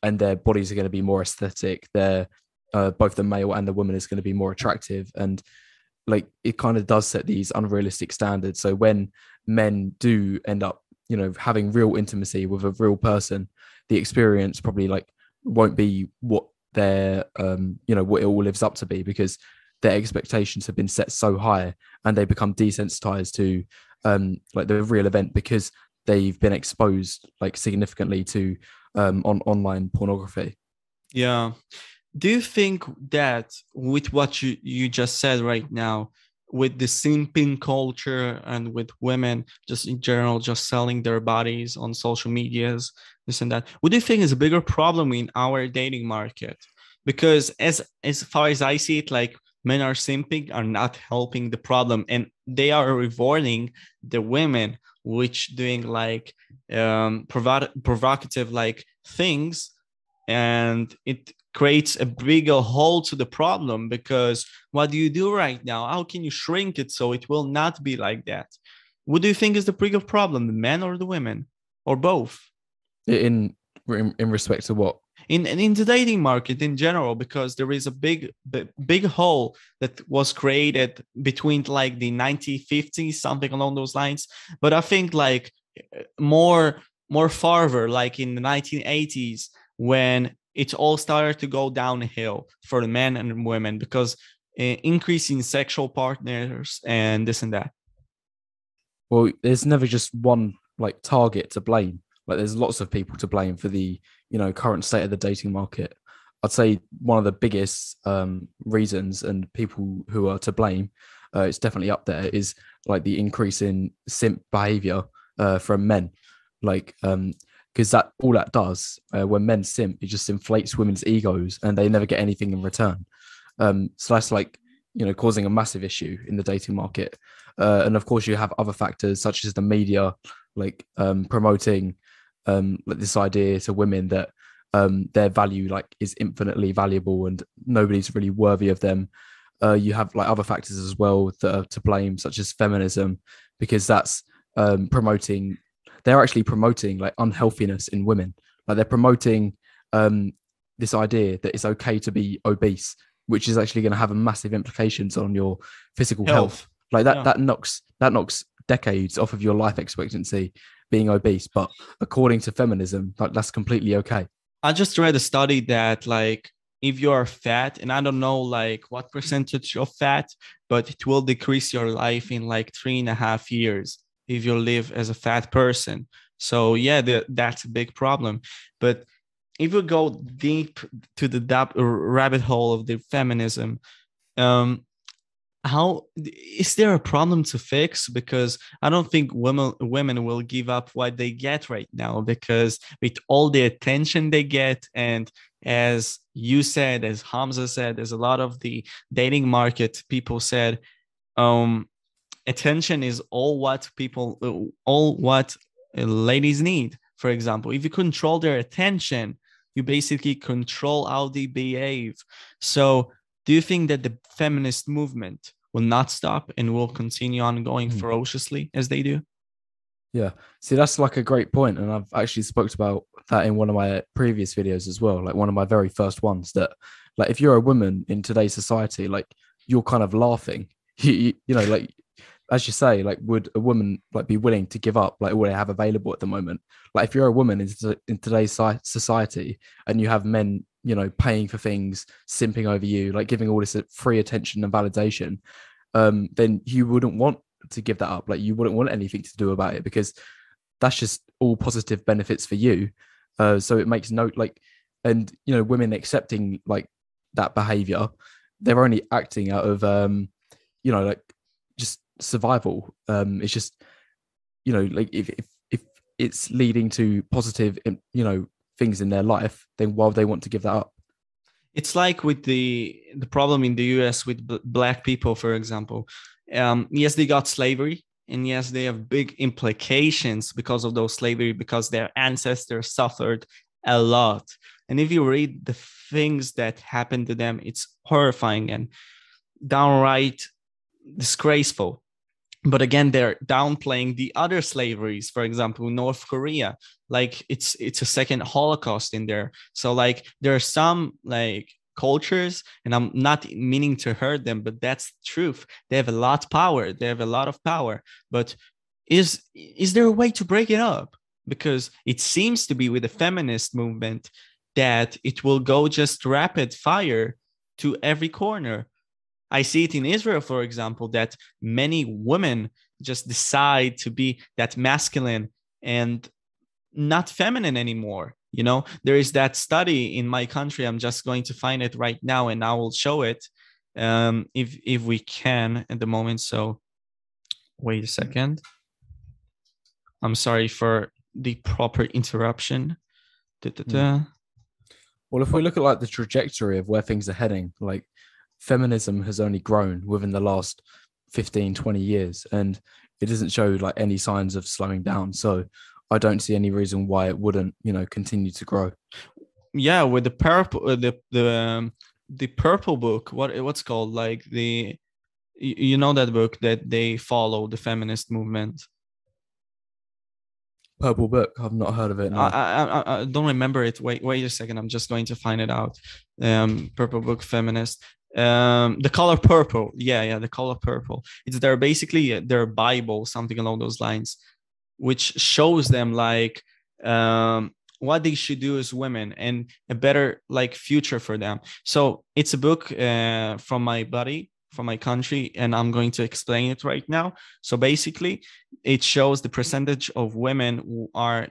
Speaker 2: and their bodies are going to be more aesthetic. They're both the male and the woman is going to be more attractive, and like it kind of does set these unrealistic standards. So when men do end up, you know, having real intimacy with a real person, the experience probably like won't be what their you know, what it all lives up to be, because their expectations have been set so high and they become desensitized to like the real event because they've been exposed like significantly to on online pornography.
Speaker 1: Yeah. Do you think that with what you just said right now, with the simping culture and with women just in general just selling their bodies on social medias, this and that, what do you think is a bigger problem in our dating market? Because as far as I see it, like men are simping are not helping the problem, and they are rewarding the women which doing like provocative like things, and it creates a bigger hole to the problem, because what do you do right now? How can you shrink it so it will not be like that? What do you think is the bigger problem, the men or the women, or both?
Speaker 2: In respect to what?
Speaker 1: In the dating market in general, because there is a big hole that was created between like the 1950s, something along those lines. But I think like more farther, like in the 1980s, when it all started to go downhill for the men and women, because increasing sexual partners and this and that.
Speaker 2: Well, there's never just one like target to blame. Like there's lots of people to blame for the, current state of the dating market. I'd say one of the biggest reasons and people who are to blame, it's definitely up there, is like the increase in simp behavior from men. Like, because that all that does when men simp, it just inflates women's egos and they never get anything in return. So that's like, causing a massive issue in the dating market. And of course, you have other factors such as the media, like promoting like this idea to women that their value like is infinitely valuable and nobody's really worthy of them. You have like other factors as well that are to blame, such as feminism, because that's they're actually promoting like unhealthiness in women. Like they're promoting this idea that it's okay to be obese, which is actually going to have a massive implications on your physical health. Like that knocks decades off of your life expectancy, being obese. But according to feminism, like that's completely okay.
Speaker 1: I just read a study that like if you are fat, and I don't know like what percentage of fat, but it will decrease your life in like 3.5 years if you live as a fat person. So yeah, that's a big problem. But if you go deep to the rabbit hole of the feminism, how is there a problem to fix? Because I don't think women will give up what they get right now, because with all the attention they get, and as you said, as Hamza said, there's a lot of the dating market people said, attention is all what ladies need. For example, if you control their attention, you basically control how they behave. So do you think that the feminist movement will not stop and will continue on going ferociously as they do?
Speaker 2: Yeah. See, that's like a great point. And I've actually spoke about that in one of my previous videos as well. Like one of my very first ones, that like, if you're a woman in today's society, like you're kind of laughing, like, as you say, like, would a woman like be willing to give up like what they have available at the moment? Like if you're a woman in today's society and you have men, paying for things, simping over you, like giving all this free attention and validation, then you wouldn't want to give that up. Like you wouldn't want anything to do about it, because that's just all positive benefits for you. So it makes no like, and women accepting like that behavior, they're only acting out of like just survival. It's just like if it's leading to positive things in their life, then why would they want to give that up?
Speaker 1: It's like with the problem in the US with black people, for example. Yes, they got slavery, and yes, they have big implications because of those slavery, because their ancestors suffered a lot. And if you read the things that happened to them, it's horrifying and downright disgraceful. But again, they're downplaying the other slaveries, for example, North Korea, like it's a second Holocaust in there. So like there are some like cultures, and I'm not meaning to hurt them, but that's the truth. They have a lot of power. They have a lot of power. But is there a way to break it up? Because it seems to be with the feminist movement that it will go just rapid fire to every corner. I see it in Israel, for example, that many women just decide to be that masculine and not feminine anymore. There is that study in my country. I'm just going to find it right now, and I will show it if we can at the moment. So wait a second. I'm sorry for the proper interruption.
Speaker 2: Well, if we look at like the trajectory of where things are heading, like feminism has only grown within the last 15, 20 years. And it doesn't show like any signs of slowing down. So I don't see any reason why it wouldn't, continue to grow.
Speaker 1: Yeah, with the purple, the purple book, what's called, like you know that book that they follow, the feminist movement.
Speaker 2: Purple book. I've not heard of it. No.
Speaker 1: I don't remember it. Wait a second. I'm just going to find it out. Purple book, feminist. The color purple. Yeah, the color purple. It's their Bible, something along those lines, which shows them like what they should do as women and a better like future for them. So it's a book from my buddy from my country, and I'm going to explain it right now. So basically, it shows the percentage of women who are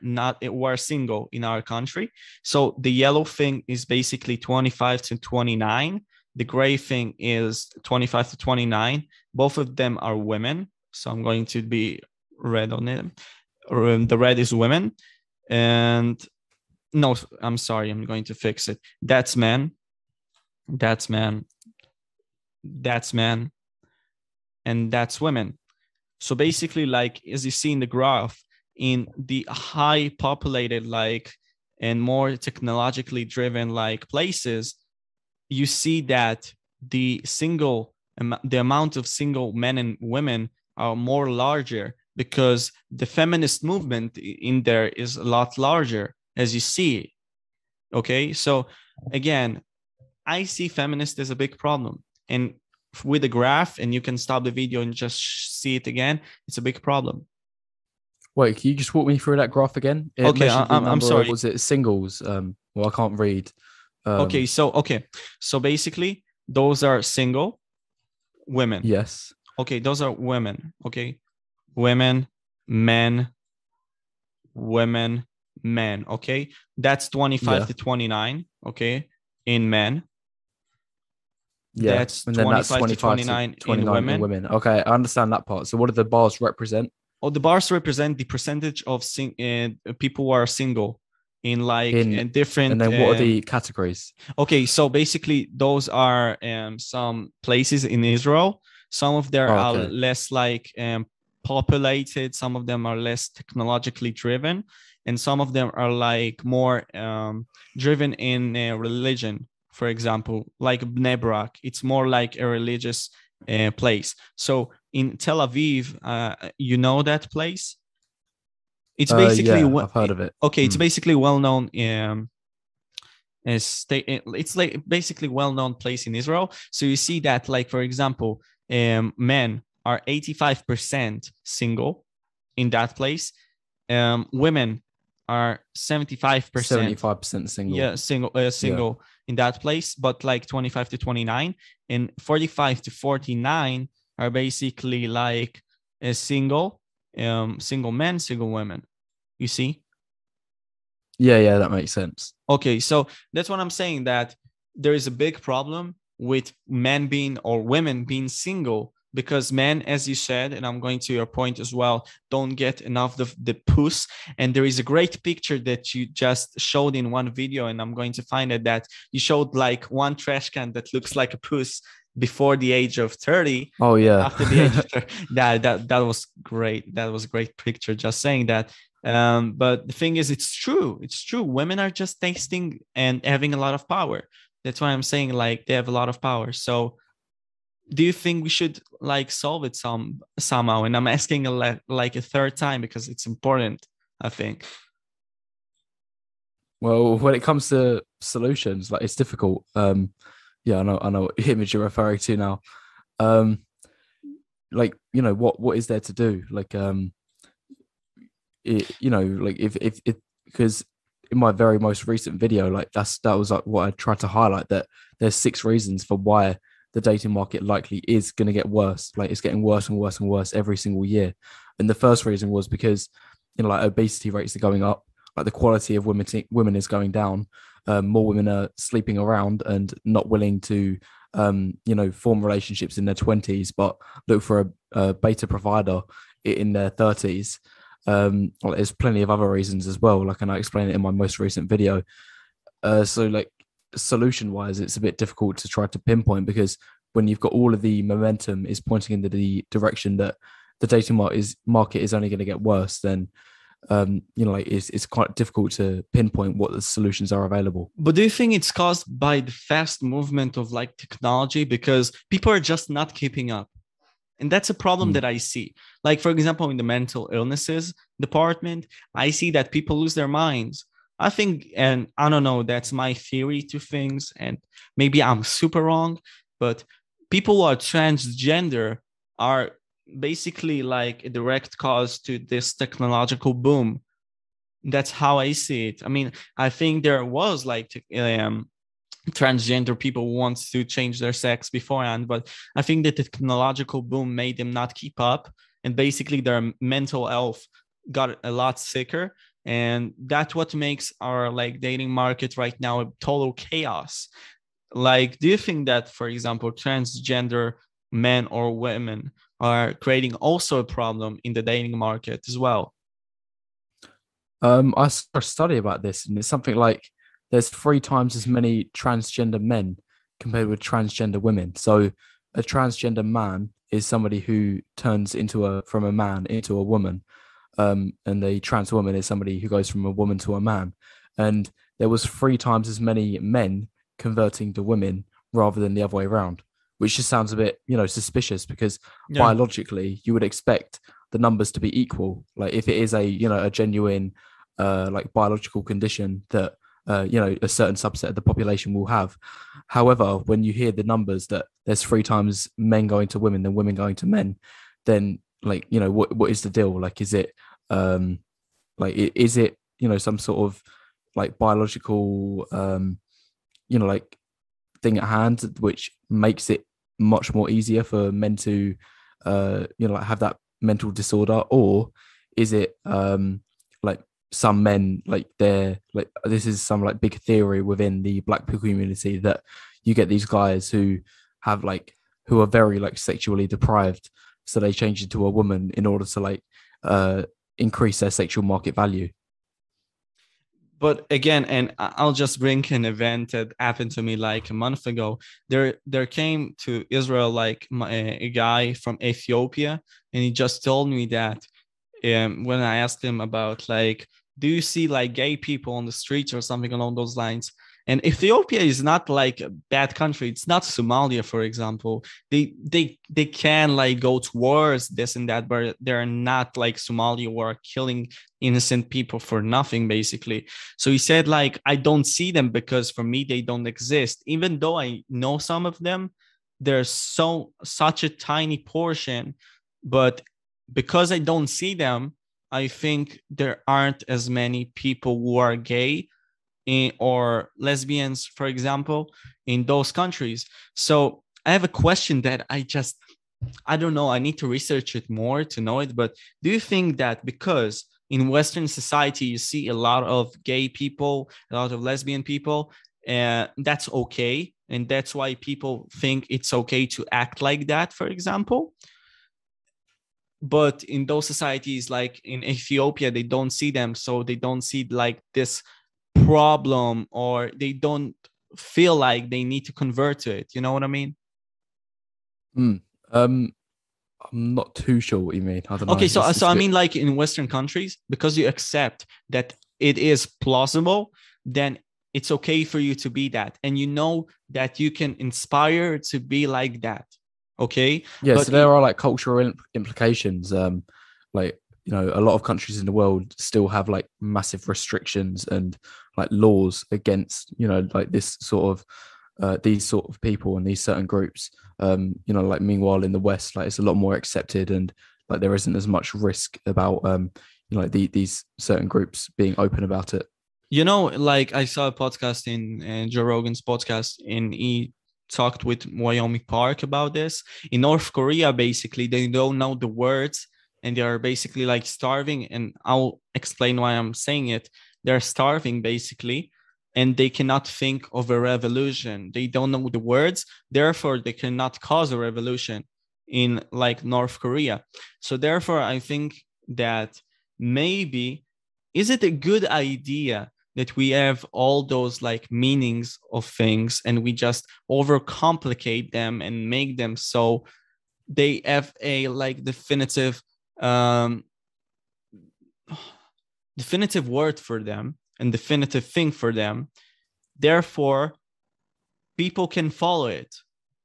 Speaker 1: single in our country. So the yellow thing is basically 25 to 29. The gray thing is 25 to 29. Both of them are women. So I'm going to be red on it. The red is women. And no, I'm sorry. I'm going to fix it. That's men. That's man. That's man. And that's women. So basically, like, as you see in the graph, in the high populated, like, and more technologically driven, like, places, you see that the amount of single men and women are more larger, because the feminist movement in there is a lot larger, as you see. Okay, so again, I see feminist as a big problem. And with the graph, and you can stop the video and just see it again, it's a big problem.
Speaker 2: Wait, can you just walk me through that graph again?
Speaker 1: Okay, I'm sorry.
Speaker 2: Was it singles? Well, I can't read.
Speaker 1: Okay, so basically, those are single women.
Speaker 2: Yes.
Speaker 1: Okay, those are women. Okay, women, men, women, men. Okay, that's 25 to 29. Okay, in men.
Speaker 2: Yeah,
Speaker 1: that's 25 to 29 in women.
Speaker 2: Okay, I understand that part. So what do the bars represent?
Speaker 1: Oh, the bars represent the percentage of people who are single in different.
Speaker 2: And then what are the categories?
Speaker 1: Okay, so basically those are some places in Israel. Some of them are less populated. Some of them are less technologically driven, and some of them are like more driven in religion. For example, like Bnei Brak, it's more like a religious place. So in Tel Aviv, you know that place? It's basically
Speaker 2: I've heard of it.
Speaker 1: Okay, it's basically well known. It's like basically well known place in Israel. So you see that, like, for example, men are 85% single in that place. Women are 75%.
Speaker 2: 75% single.
Speaker 1: Yeah, single in that place, but like 25 to 29, and 45 to 49 are basically like a single men, single women. You see?
Speaker 2: Yeah, that makes sense.
Speaker 1: Okay, so that's what I'm saying, that there is a big problem with men being or women being single, because men, as you said, and I'm going to your point as well, don't get enough of the puss. And there is a great picture that you just showed in one video, and I'm going to find it, that you showed like one trash can that looks like a puss before the age of 30.
Speaker 2: Oh yeah.
Speaker 1: After the age of 30. That was great. That was a great picture, just saying that. But the thing is, it's true. Women are just tasting and having a lot of power. That's why I'm saying, like, they have a lot of power. So do you think we should like solve it somehow? And I'm asking like a third time because it's important, I think.
Speaker 2: Well, when it comes to solutions, like, it's difficult. Yeah, I know what image you're referring to now. Like, what is there to do? Like, because in my very most recent video, like, that was like what I tried to highlight, that there's 6 reasons for why the dating market likely is going to get worse. Like, it's getting worse and worse and worse every single year. And the first reason was because, like, obesity rates are going up, like the quality of women is going down. More women are sleeping around and not willing to, form relationships in their 20s, but look for a beta provider in their 30s. There's plenty of other reasons as well, like, and I explained it in my most recent video. So, like, solution wise, it's a bit difficult to try to pinpoint, because when you've got all of the momentum is pointing in the direction that the dating market is only going to get worse, then like it's quite difficult to pinpoint what the solutions are available.
Speaker 1: But do you think it's caused by the fast movement of like technology, because people are just not keeping up? And that's a problem that I see. Like, for example, in the mental illnesses department, I see that people lose their minds. I think, and I don't know, that's my theory to things, and maybe I'm super wrong, but people who are transgender are basically like a direct cause to this technological boom. That's how I see it. I mean, I think there was like transgender people who want to change their sex beforehand, but I think the technological boom made them not keep up, and basically their mental health got a lot sicker, and that's what makes our like dating market right now a total chaos. Like, do you think that, for example, transgender men or women are creating also a problem in the dating market as well?
Speaker 2: I saw a study about this, and it's something like there's 3 times as many transgender men compared with transgender women. So a transgender man is somebody who turns from a man into a woman. And the trans woman is somebody who goes from a woman to a man. And there was 3 times as many men converting to women rather than the other way around, which just sounds a bit, suspicious, because biologically you would expect the numbers to be equal. Like if it is a genuine like biological condition that a certain subset of the population will have. However, when you hear the numbers that there's 3 times men going to women than women going to men, then like, what is the deal? Like, is it some sort of like biological, like thing at hand, which makes it much more easier for men to, like have that mental disorder? Or is it like some men, like they're like, this is some like big theory within the Blackpill community, that you get these guys who are very like sexually deprived, so they change into a woman in order to like increase their sexual market value.
Speaker 1: But again, and I'll just bring an event that happened to me like a month ago. There came to Israel like a guy from Ethiopia, and he just told me that when I asked him about like, do you see like gay people on the streets or something along those lines? And Ethiopia is not like a bad country. It's not Somalia, for example. They can like go to wars, this and that, but they're not like Somalia, who are killing innocent people for nothing, basically. So he said, like, I don't see them because for me they don't exist. Even though I know some of them, there's such a tiny portion, but because I don't see them, I think there aren't as many people who are gay or lesbians, for example, in those countries. So I have a question that I don't know. I need to research it more to know it. But do you think that because in Western society, you see a lot of gay people, a lot of lesbian people, that's okay? And that's why people think it's okay to act like that, for example? But in those societies, like in Ethiopia, they don't see them. So they don't see like this problem, or they don't feel like they need to convert to it. You know what I mean?
Speaker 2: I'm not too sure what you mean. I don't know.
Speaker 1: Okay, so I mean, like in Western countries, because you accept that it is plausible, then it's okay for you to be that, and you know that you can inspire to be like that. Okay.
Speaker 2: Yeah, but so there are like cultural implications. Like, a lot of countries in the world still have like massive restrictions and like laws against, like this sort of these sort of people and these certain groups. Like meanwhile in the West, like it's a lot more accepted, and like there isn't as much risk about like these certain groups being open about it.
Speaker 1: Like I saw a podcast in Joe Rogan's podcast, and he talked with Wyoming Park about this. In North Korea, basically, they don't know the words, and they are basically like starving. And I'll explain why I'm saying it. They're starving, basically, and they cannot think of a revolution. They don't know the words, therefore they cannot cause a revolution in like North Korea. So therefore, I think that maybe, is it a good idea that we have all those like meanings of things and we just overcomplicate them and make them so they have a like definitive um, definitive word for them and definitive thing for them. Therefore, people can follow it.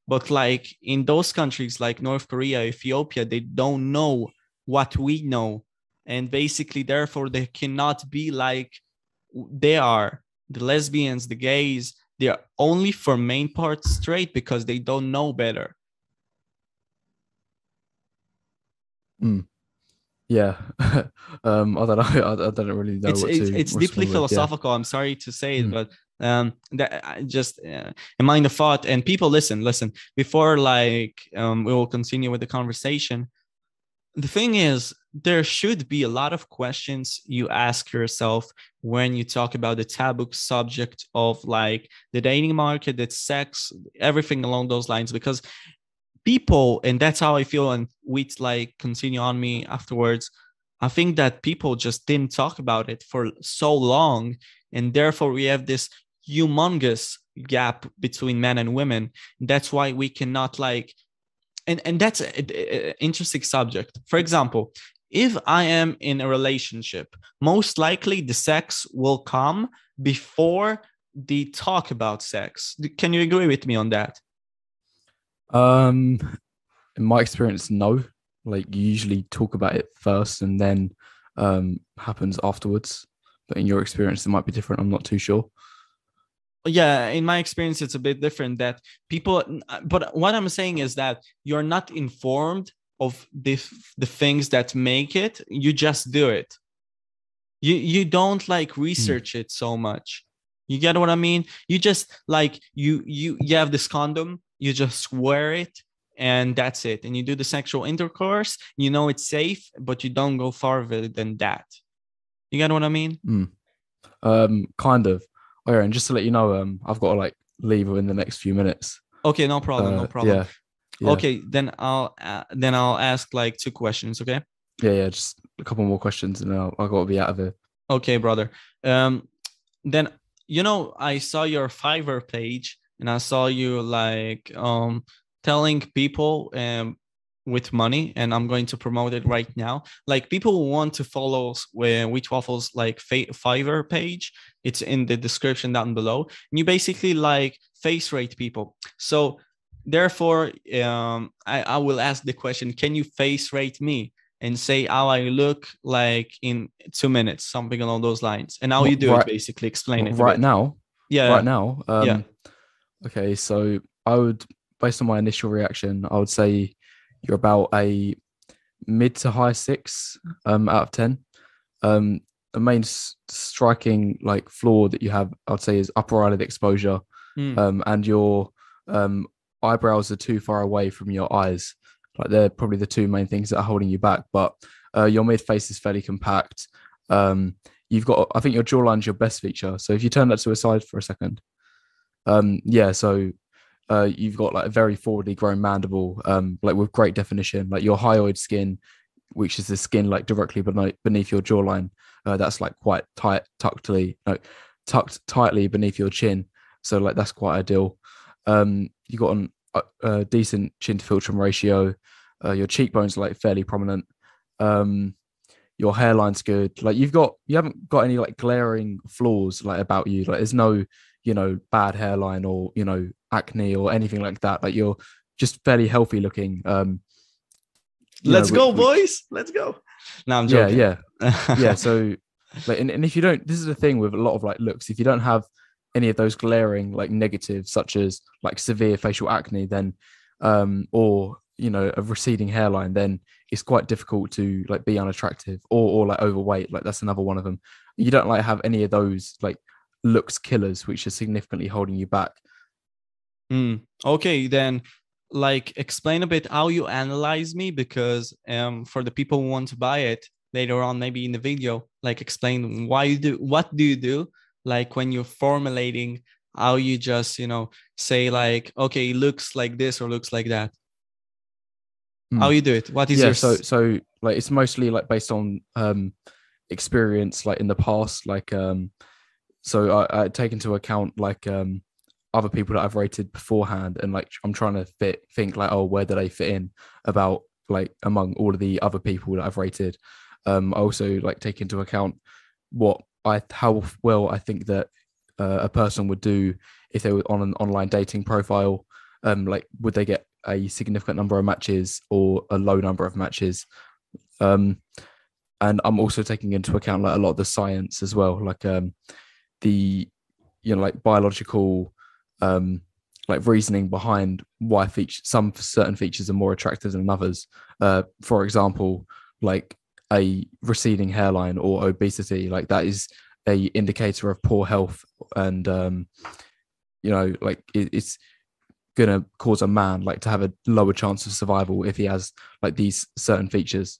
Speaker 1: But like in those countries like North Korea, Ethiopia, they don't know what we know. And basically, therefore, they cannot be like they are. The lesbians, the gays, they're only for main part straight because they don't know better.
Speaker 2: Yeah. I don't know. I don't really know what to
Speaker 1: It's deeply
Speaker 2: respond with. Yeah.
Speaker 1: philosophical. I'm sorry to say it, but that I just in mind the thought. And people, listen before like we will continue with the conversation. The thing is, there should be a lot of questions you ask yourself when you talk about the taboo subject of like the dating market, the sex, everything along those lines, because people, and that's how I feel, and we'd like continue on me afterwards. I think that people just didn't talk about it for so long, and therefore we have this humongous gap between men and women. That's why we cannot like, and that's an interesting subject. For example, if I am in a relationship, most likely the sex will come before the talk about sex. Can you agree with me on that?
Speaker 2: In my experience, no. Like you usually talk about it first and then happens afterwards. But in your experience, it might be different. I'm not too sure.
Speaker 1: Yeah, in my experience, it's a bit different that people, but what I'm saying is that you're not informed of the things that make it. You just do it. You don't like research it so much. You get what I mean? You just like you have this condom, you just wear it and that's it. And you do the sexual intercourse, you know it's safe, but you don't go farther than that. You get what I mean?
Speaker 2: Kind of. Oh, yeah, and just to let you know, I've got to like leave in the next few minutes.
Speaker 1: Okay, no problem, no problem.
Speaker 2: Yeah. Yeah.
Speaker 1: Okay, then I'll ask like two questions, okay?
Speaker 2: Yeah, just a couple more questions and I'll got to be out of here.
Speaker 1: Okay, brother. Then I saw your Fiverr page and I saw you like telling people with money, and I'm going to promote it right now. Like people who want to follow Wheat Waffles like Fiverr page, it's in the description down below. And you basically like face rate people. So therefore, I will ask the question: can you face rate me and say how I look like in 2 minutes, something along those lines? And how you do it, basically explain it
Speaker 2: right now.
Speaker 1: Yeah.
Speaker 2: Right now.
Speaker 1: Yeah.
Speaker 2: Okay, so I would, based on my initial reaction, I would say you're about a mid to high 6 out of 10. The main striking like flaw that you have, I'd say, is upper eyelid exposure, and your eyebrows are too far away from your eyes. Like they're probably the two main things that are holding you back. But your mid face is fairly compact. You've got, I think your jawline's your best feature. So if you turn that to a side for a second, so you've got like a very forwardly grown mandible, like with great definition. Like your hyoid skin, which is the skin like directly beneath your jawline, that's like quite tucked tightly beneath your chin. So like that's quite ideal. You got a decent chin to philtrum ratio. Your cheekbones are like fairly prominent. Your hairline's good. Like you haven't got any like glaring flaws like about you. Like there's no bad hairline or acne or anything like that. Like you're just fairly healthy looking.
Speaker 1: Let's go, boys. Let's go. No, I'm joking.
Speaker 2: Yeah. So like, and if you don't, this is the thing with a lot of like looks, if you don't have any of those glaring like negatives, such as like severe facial acne, then or a receding hairline, then it's quite difficult to like be unattractive or like overweight. Like that's another one of them. You don't like have any of those like looks killers, which are significantly holding you back.
Speaker 1: Okay, then like explain a bit how you analyze me, because for the people who want to buy it later on, maybe in the video, like explain what do you do, like when you're formulating, how you just say like, okay, it looks like this or looks like that. How you do it? What is your
Speaker 2: so like it's mostly like based on experience like in the past, like so I take into account like other people that I've rated beforehand, and like I'm trying to think like, oh, where do they fit in about like among all of the other people that I've rated. I also like take into account how well I think that a person would do if they were on an online dating profile. Like, would they get a significant number of matches or a low number of matches? And I'm also taking into account like a lot of the science as well, like the like biological like reasoning behind why some certain features are more attractive than others. For example, like a receding hairline or obesity, like that is a indicator of poor health, and like it's gonna cause a man like to have a lower chance of survival if he has like these certain features.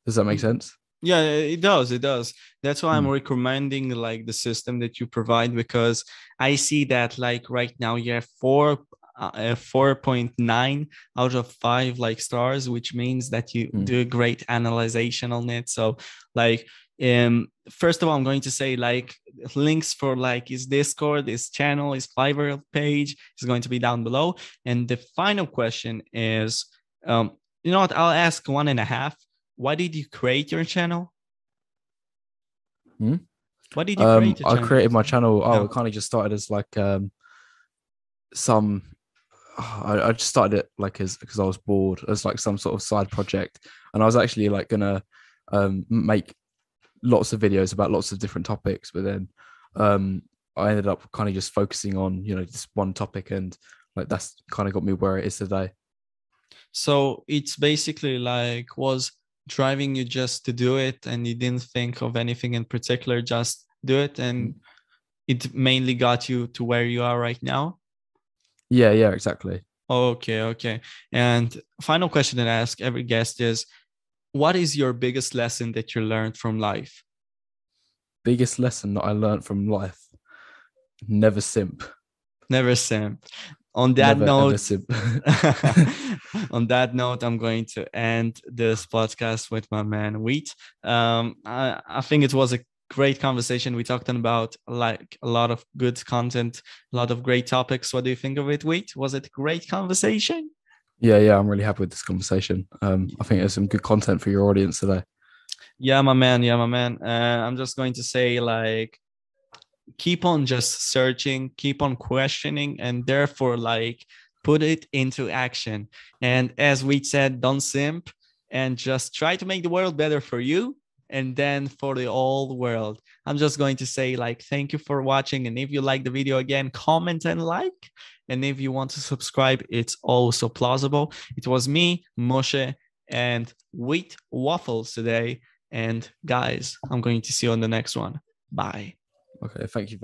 Speaker 2: Does that make sense?
Speaker 1: Yeah, it does. It does. That's why I'm recommending like the system that you provide, because I see that like right now you have 4.9 out of 5 like stars, which means that you do a great analyzation on it. So like, first of all, I'm going to say like links for like his Discord, his channel, his Fiverr page is going to be down below. And the final question is, you know what? I'll ask 1.5. Why did you create your channel? Why did you create your channel?
Speaker 2: I created my channel. It kind of just started as like I just started it like because I was bored, as like some sort of side project, and I was actually like gonna make lots of videos about lots of different topics, but then I ended up kind of just focusing on this one topic, and like that's kind of got me where it is today.
Speaker 1: So it's basically like was driving you just to do it, and you didn't think of anything in particular, just do it, and it mainly got you to where you are right now.
Speaker 2: Yeah, exactly.
Speaker 1: Okay. And final question that I ask every guest is, what is your biggest lesson that you learned from life?
Speaker 2: Biggest lesson that I learned from life: never simp.
Speaker 1: Never simp. On that note, I'm going to end this podcast with my man Wheat. I think it was a great conversation. We talked about like a lot of good content, a lot of great topics. What do you think of it, Wheat? Was it a great conversation?
Speaker 2: Yeah, I'm really happy with this conversation. I think there's some good content for your audience today.
Speaker 1: Yeah, my man. I'm just going to say like, keep on just searching, keep on questioning, and therefore like put it into action. And as we said, don't simp, and just try to make the world better for you and then for the whole world. I'm just going to say like, thank you for watching. And if you like the video, again, comment and like. And if you want to subscribe, it's also plausible. It was me, Moshe, and Wheat Waffles today. And guys, I'm going to see you on the next one. Bye.
Speaker 2: Okay, thank you very much.